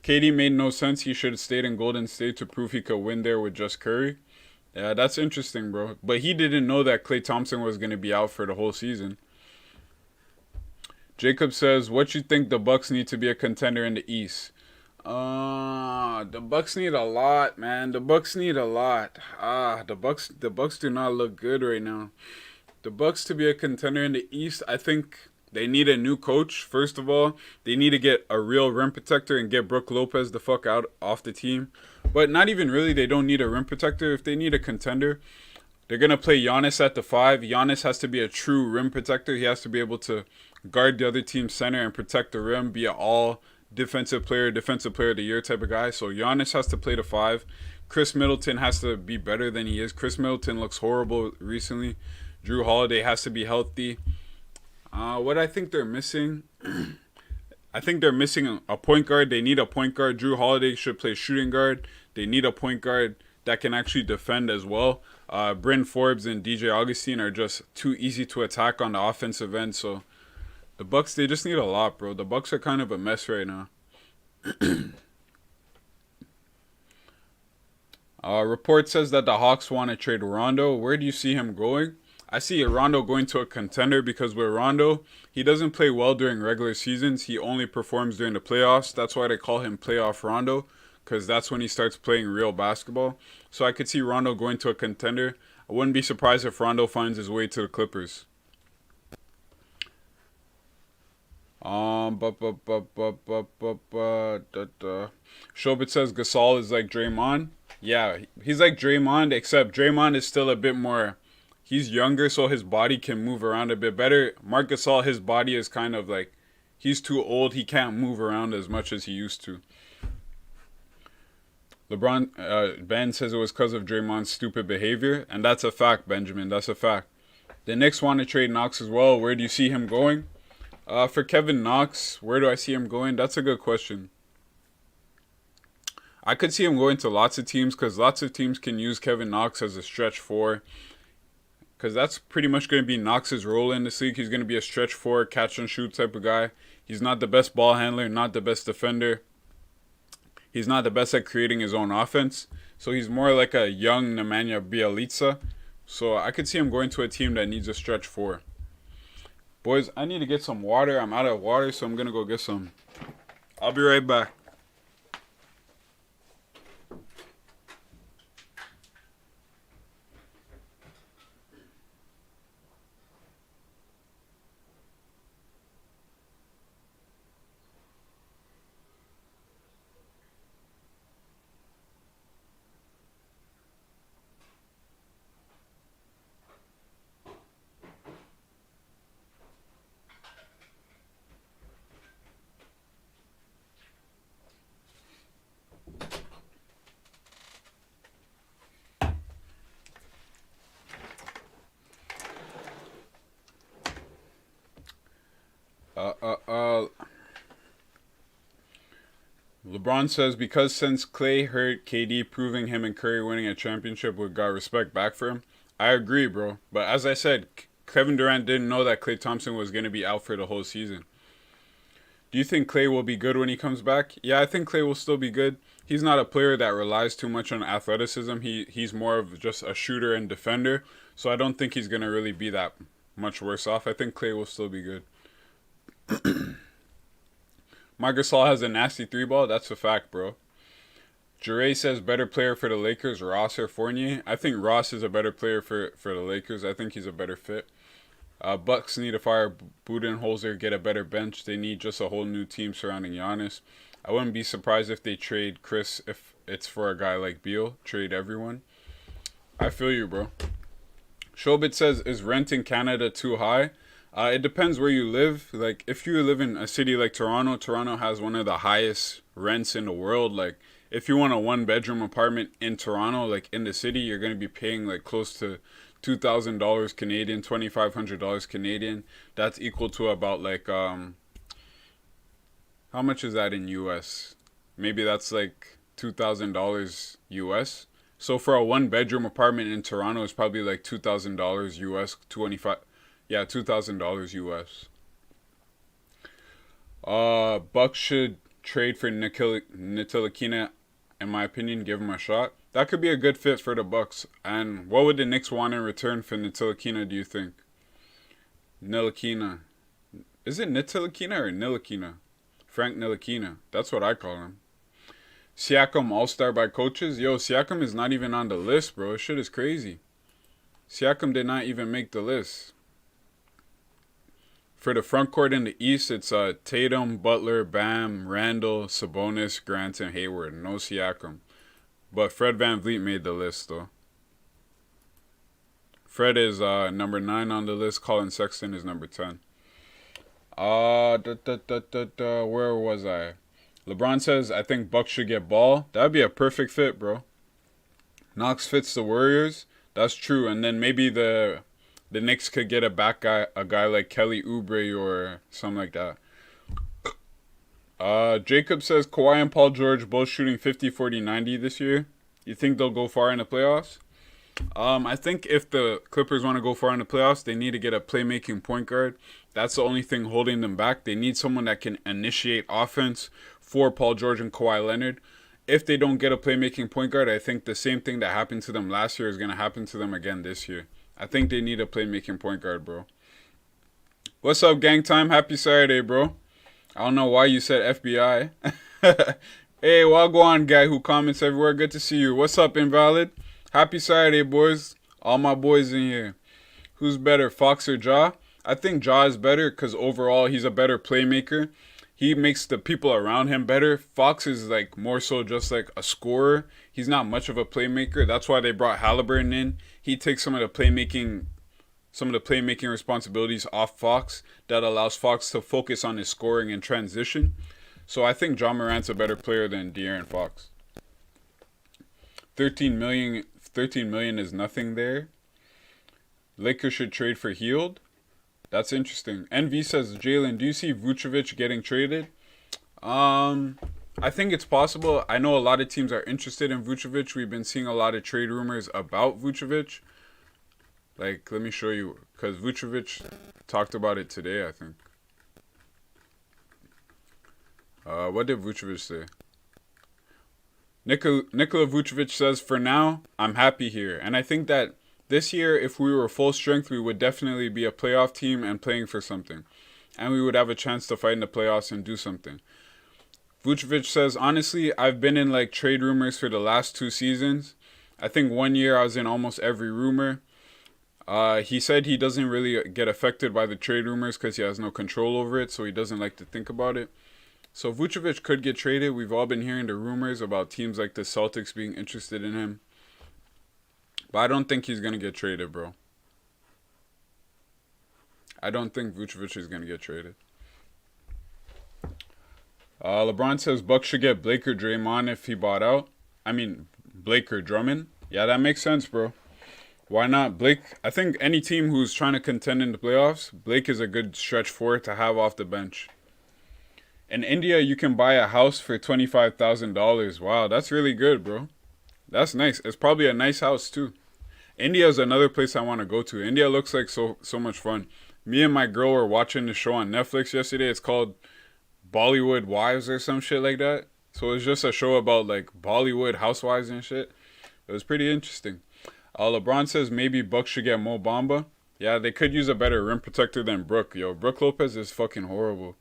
KD made no sense. He should have stayed in Golden State to prove he could win there with just Curry. Yeah, that's interesting, bro. But he didn't know that Klay Thompson was gonna be out for the whole season. Jacob says, "What you think the Bucks need to be a contender in the East?" The Bucks need a lot, man. The Bucks need a lot. The Bucks do not look good right now. The Bucks to be a contender in the East, I think they need a new coach. First of all, they need to get a real rim protector and get Brooke Lopez the fuck out off the team. But not even really. They don't need a rim protector. If they need a contender, they're gonna play Giannis at the five. Giannis has to be a true rim protector. He has to be able to guard the other team's center and protect the rim. Be an all defensive player of the year type of guy. So Giannis has to play the five. Chris Middleton has to be better than he is. Chris Middleton looks horrible recently. Drew Holiday has to be healthy. What I think they're missing, I think they're missing a point guard. They need a point guard. Drew Holiday should play shooting guard. They need a point guard that can actually defend as well. Bryn Forbes and DJ Augustine are just too easy to attack on the offensive end. So the Bucks, they just need a lot, bro. The Bucks are kind of a mess right now. Report says that the Hawks want to trade Rondo. Where do you see him going? I see Rondo going to a contender because with Rondo, he doesn't play well during regular seasons. He only performs during the playoffs. That's why they call him Playoff Rondo, because that's when he starts playing real basketball. So I could see Rondo going to a contender. I wouldn't be surprised if Rondo finds his way to the Clippers. Shobit says Gasol is like Draymond. Yeah, he's like Draymond, except Draymond is still a bit more. He's younger, so his body can move around a bit better. Marc Gasol, his body is kind of like, he's too old. He can't move around as much as he used to. Ben says it was because of Draymond's stupid behavior, and that's a fact, Benjamin. That's a fact. The Knicks want to trade Knox as well. Where do you see him going? For Kevin Knox, where do I see him going? That's a good question. I could see him going to lots of teams because lots of teams can use Kevin Knox as a stretch four. Because that's pretty much going to be Knox's role in this league. He's going to be a stretch four, catch and shoot type of guy. He's not the best ball handler, not the best defender. He's not the best at creating his own offense. So he's more like a young Nemanja Bjelica. So I could see him going to a team that needs a stretch four. Boys, I need to get some water. I'm out of water, so I'm going to go get some. I'll be right back. LeBron says because since Klay hurt KD, proving him and Curry winning a championship would got respect back for him. I agree, bro. But as I said, Kevin Durant didn't know that Klay Thompson was going to be out for the whole season. Do you think Klay will be good when he comes back? Yeah, I think Klay will still be good. He's not a player that relies too much on athleticism. He's more of just a shooter and defender. So I don't think he's going to really be that much worse off. I think Klay will still be good. Marc Gasol has a nasty three ball. That's a fact, bro. Jure says better player for the Lakers, Ross or Fournier. I think Ross is a better player for the Lakers. I think he's a better fit. Bucks need to fire Budenholzer, get a better bench. They need just a whole new team surrounding Giannis. I wouldn't be surprised if they trade Chris if it's for a guy like Beal. Trade everyone. I feel you, bro. Shobit says, is rent in Canada too high? It depends where you live. Like, if you live in a city like Toronto, Toronto has one of the highest rents in the world. Like, if you want a one-bedroom apartment in Toronto, like in the city, you're going to be paying like close to $2,000 Canadian, $2,500 Canadian. That's equal to about like, how much is that in US? Maybe that's like $2,000 US. So for a one-bedroom apartment in Toronto, it's probably like $2,000 US, $2,000 US. Bucks should trade for Ntilikina, in my opinion. Give him a shot. That could be a good fit for the Bucks. And what would the Knicks want in return for Ntilikina, do you think? Ntilikina. Is it Ntilikina or Ntilikina? Frank Ntilikina. That's what I call him. Siakam All-Star by coaches? Yo, Siakam is not even on the list, bro. This shit is crazy. Siakam did not even make the list. For the front court in the East, it's Tatum, Butler, Bam, Randall, Sabonis, Grant, and Hayward. No Siakam. But Fred VanVleet made the list, though. Fred is number 9 on the list. Colin Sexton is number 10. Where was I? LeBron says, I think Bucks should get Ball. That'd be a perfect fit, bro. Knox fits the Warriors. That's true. And then maybe the Knicks could get a guy like Kelly Oubre or something like that. Jacob says Kawhi and Paul George both shooting 50, 40, 90 this year. You think they'll go far in the playoffs? I think if the Clippers want to go far in the playoffs, they need to get a playmaking point guard. That's the only thing holding them back. They need someone that can initiate offense for Paul George and Kawhi Leonard. If they don't get a playmaking point guard, I think the same thing that happened to them last year is going to happen to them again this year. I think they need a playmaking point guard, bro. What's up, gang time? Happy Saturday, bro. I don't know why you said FBI. Hey, Wagwan guy who comments everywhere. Good to see you. What's up, Invalid? Happy Saturday, boys. All my boys in here. Who's better, Fox or Ja? I think Ja is better because overall he's a better playmaker. He makes the people around him better. Fox is like more so just like a scorer. He's not much of a playmaker. That's why they brought Halliburton in. He takes some of the playmaking responsibilities off Fox. That allows Fox to focus on his scoring and transition. So I think Ja Morant's a better player than De'Aaron Fox. 13 million is nothing there. Lakers should trade for Hield. That's interesting. NV says, Jalen, do you see Vucevic getting traded? I think it's possible. I know a lot of teams are interested in Vucevic. We've been seeing a lot of trade rumors about Vucevic. Like, let me show you. Because Vucevic talked about it today, I think. What did Vucevic say? Nikola Vucevic says, for now, I'm happy here. And I think that this year, if we were full strength, we would definitely be a playoff team and playing for something. And we would have a chance to fight in the playoffs and do something. Vucevic says, honestly, I've been in like trade rumors for the last 2 seasons. I think 1 year I was in almost every rumor. He said he doesn't really get affected by the trade rumors because he has no control over it, so he doesn't like to think about it. So Vucevic could get traded. We've all been hearing the rumors about teams like the Celtics being interested in him. But I don't think he's going to get traded, bro. I don't think Vucevic is going to get traded. LeBron says Bucks should get Blake or Draymond if he bought out. I mean, Blake or Drummond. Yeah, that makes sense, bro. Why not Blake? I think any team who's trying to contend in the playoffs, Blake is a good stretch forward to have off the bench. In India, you can buy a house for $25,000. Wow, that's really good, bro. That's nice. It's probably a nice house, too. India is another place I want to go to. India looks like so much fun. Me and my girl were watching the show on Netflix yesterday. It's called Bollywood Wives or some shit like that. So it's just a show about, like, Bollywood housewives and shit. It was pretty interesting. LeBron says maybe Bucks should get Mo Bamba. Yeah, they could use a better rim protector than Brook. Yo, Brook Lopez is fucking horrible.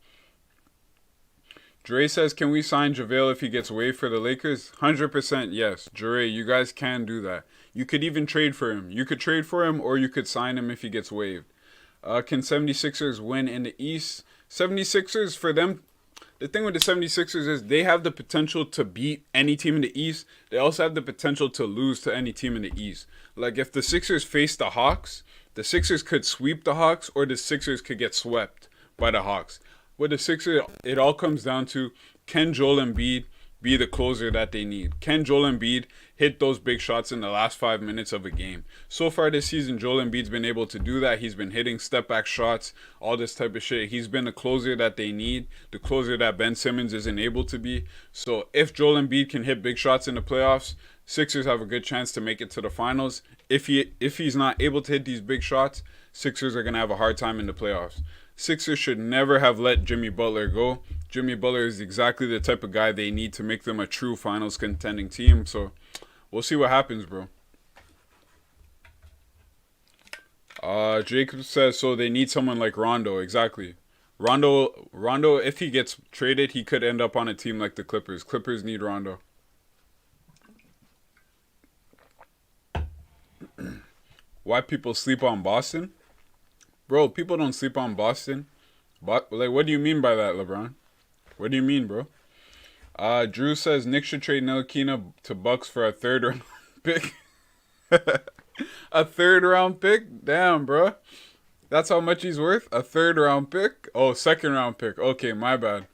Dre says, can we sign JaVale if he gets waived for the Lakers? 100% yes. Dre, you guys can do that. You could even trade for him. You could trade for him or you could sign him if he gets waived. Can 76ers win in the East? 76ers, for them, the thing with the 76ers is they have the potential to beat any team in the East. They also have the potential to lose to any team in the East. Like if the Sixers face the Hawks, the Sixers could sweep the Hawks or the Sixers could get swept by the Hawks. With the Sixers, it all comes down to, can Joel Embiid be the closer that they need? Can Joel Embiid hit those big shots in the last 5 minutes of a game? So far this season, Joel Embiid's been able to do that. He's been hitting step-back shots, all this type of shit. He's been the closer that they need, the closer that Ben Simmons isn't able to be. So if Joel Embiid can hit big shots in the playoffs, Sixers have a good chance to make it to the finals. If he's not able to hit these big shots, Sixers are going to have a hard time in the playoffs. Sixers should never have let Jimmy Butler go. Jimmy Butler is exactly the type of guy they need to make them a true finals contending team. So We'll see what happens, bro. Jacob says, so they need someone like Rondo. Exactly. Rondo, if he gets traded, he could end up on a team like the Clippers. Clippers need Rondo. Why people sleep on Boston? Bro, people don't sleep on Boston. But like, what do you mean by that, LeBron? What do you mean, bro? Drew says Knicks should trade Ntilikina to Bucks for a third round pick. A third round pick? Damn, bro. That's how much he's worth? A third round pick? Oh, second round pick. Okay, my bad.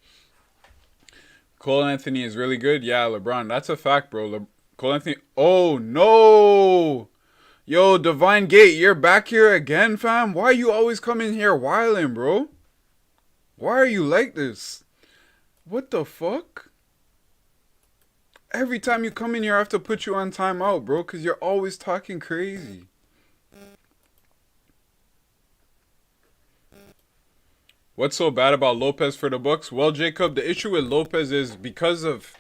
Cole Anthony is really good. Yeah, LeBron. That's a fact, bro. Cole Anthony. Oh, no. Yo, Divine Gate, you're back here again, fam? Why are you always coming here wilding, bro? Why are you like this? What the fuck? Every time you come in here, I have to put you on timeout, bro, because you're always talking crazy. What's so bad about Lopez for the Bucks? Well, Jacob, the issue with Lopez is because of,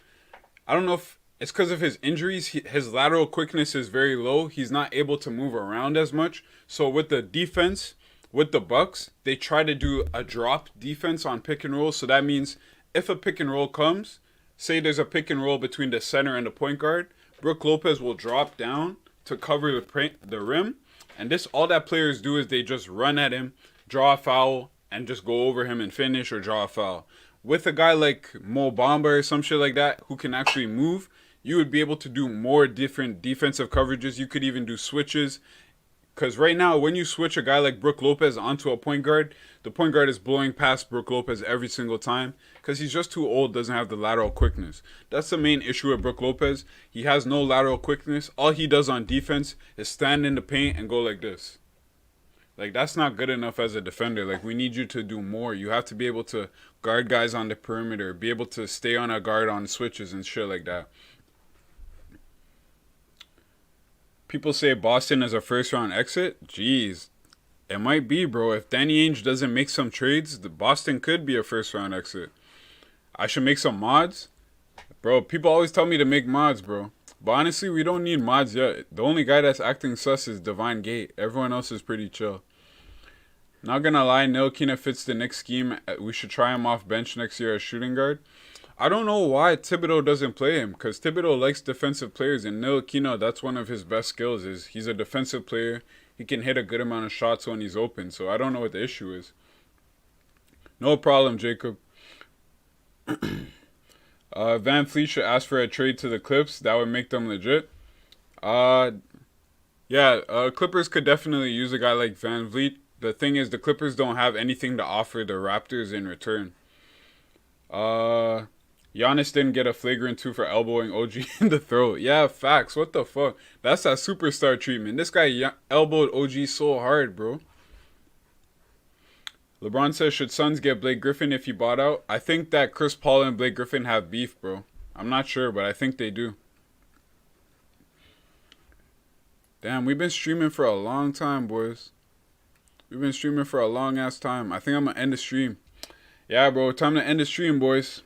I don't know if it's because of his injuries. His lateral quickness is very low. He's not able to move around as much. So with the defense, with the Bucks, they try to do a drop defense on pick and roll. So that means if a pick and roll comes, say there's a pick and roll between the center and the point guard, Brook Lopez will drop down to cover the rim. And this, all that players do is they just run at him, draw a foul, and just go over him and finish or draw a foul. With a guy like Mo Bamba or some shit like that who can actually move, you would be able to do more different defensive coverages. You could even do switches. Because right now, when you switch a guy like Brook Lopez onto a point guard, the point guard is blowing past Brook Lopez every single time because he's just too old, doesn't have the lateral quickness. That's the main issue with Brook Lopez. He has no lateral quickness. All he does on defense is stand in the paint and go like this. Like, that's not good enough as a defender. Like, we need you to do more. You have to be able to guard guys on the perimeter, be able to stay on a guard on switches and shit like that. People say Boston is a first-round exit. Jeez. It might be, bro. If Danny Ainge doesn't make some trades, the Boston could be a first-round exit. I should make some mods. Bro, people always tell me to make mods, bro. But honestly, we don't need mods yet. The only guy that's acting sus is Divine Gate. Everyone else is pretty chill. Not gonna lie, Ntilikina fits the Knicks scheme. We should try him off bench next year as shooting guard. I don't know why Thibodeau doesn't play him, because Thibodeau likes defensive players, and Ntilikina, that's one of his best skills, is he's a defensive player. He can hit a good amount of shots when he's open, so I don't know what the issue is. No problem, Jacob. Van Fleet should ask for a trade to the Clips. That would make them legit. Clippers could definitely use a guy like Van Vliet. The thing is, the Clippers don't have anything to offer the Raptors in return. Giannis didn't get a flagrant 2 for elbowing OG in the throat. Yeah, facts. What the fuck? That's that superstar treatment. This guy elbowed OG so hard, bro. LeBron says, should Suns get Blake Griffin if he bought out? I think that Chris Paul and Blake Griffin have beef, bro. I'm not sure, but I think they do. Damn, we've been streaming for a long time, boys. We've been streaming for a long-ass time. I think I'm going to end the stream. Yeah, bro, time to end the stream, boys.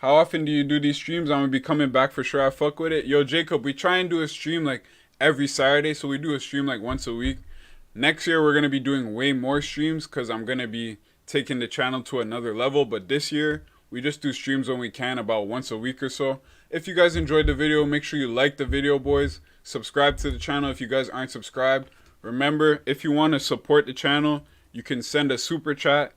How often do you do these streams? I'm going to be coming back for sure. I fuck with it. Yo, Jacob, we try and do a stream like every Saturday, so we do a stream like once a week. Next year, we're going to be doing way more streams because I'm going to be taking the channel to another level. But this year, we just do streams when we can, about once a week or so. If you guys enjoyed the video, make sure you like the video, boys. Subscribe to the channel if you guys aren't subscribed. Remember, if you want to support the channel, you can send a super chat.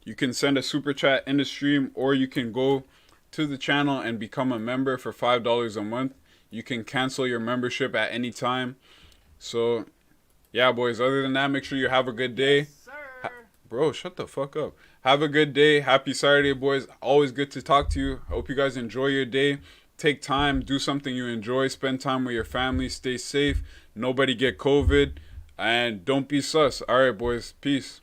You can send a super chat in the stream, or you can go to the channel and become a member for $5 a month. You can cancel your membership at any time. So, yeah, boys, other than that, make sure you have a good day. Yes, bro, shut the fuck up. Have a good day. Happy Saturday, boys. Always good to talk to you. I hope you guys enjoy your day. Take time. Do something you enjoy. Spend time with your family. Stay safe. Nobody get COVID. And don't be sus. All right, boys. Peace.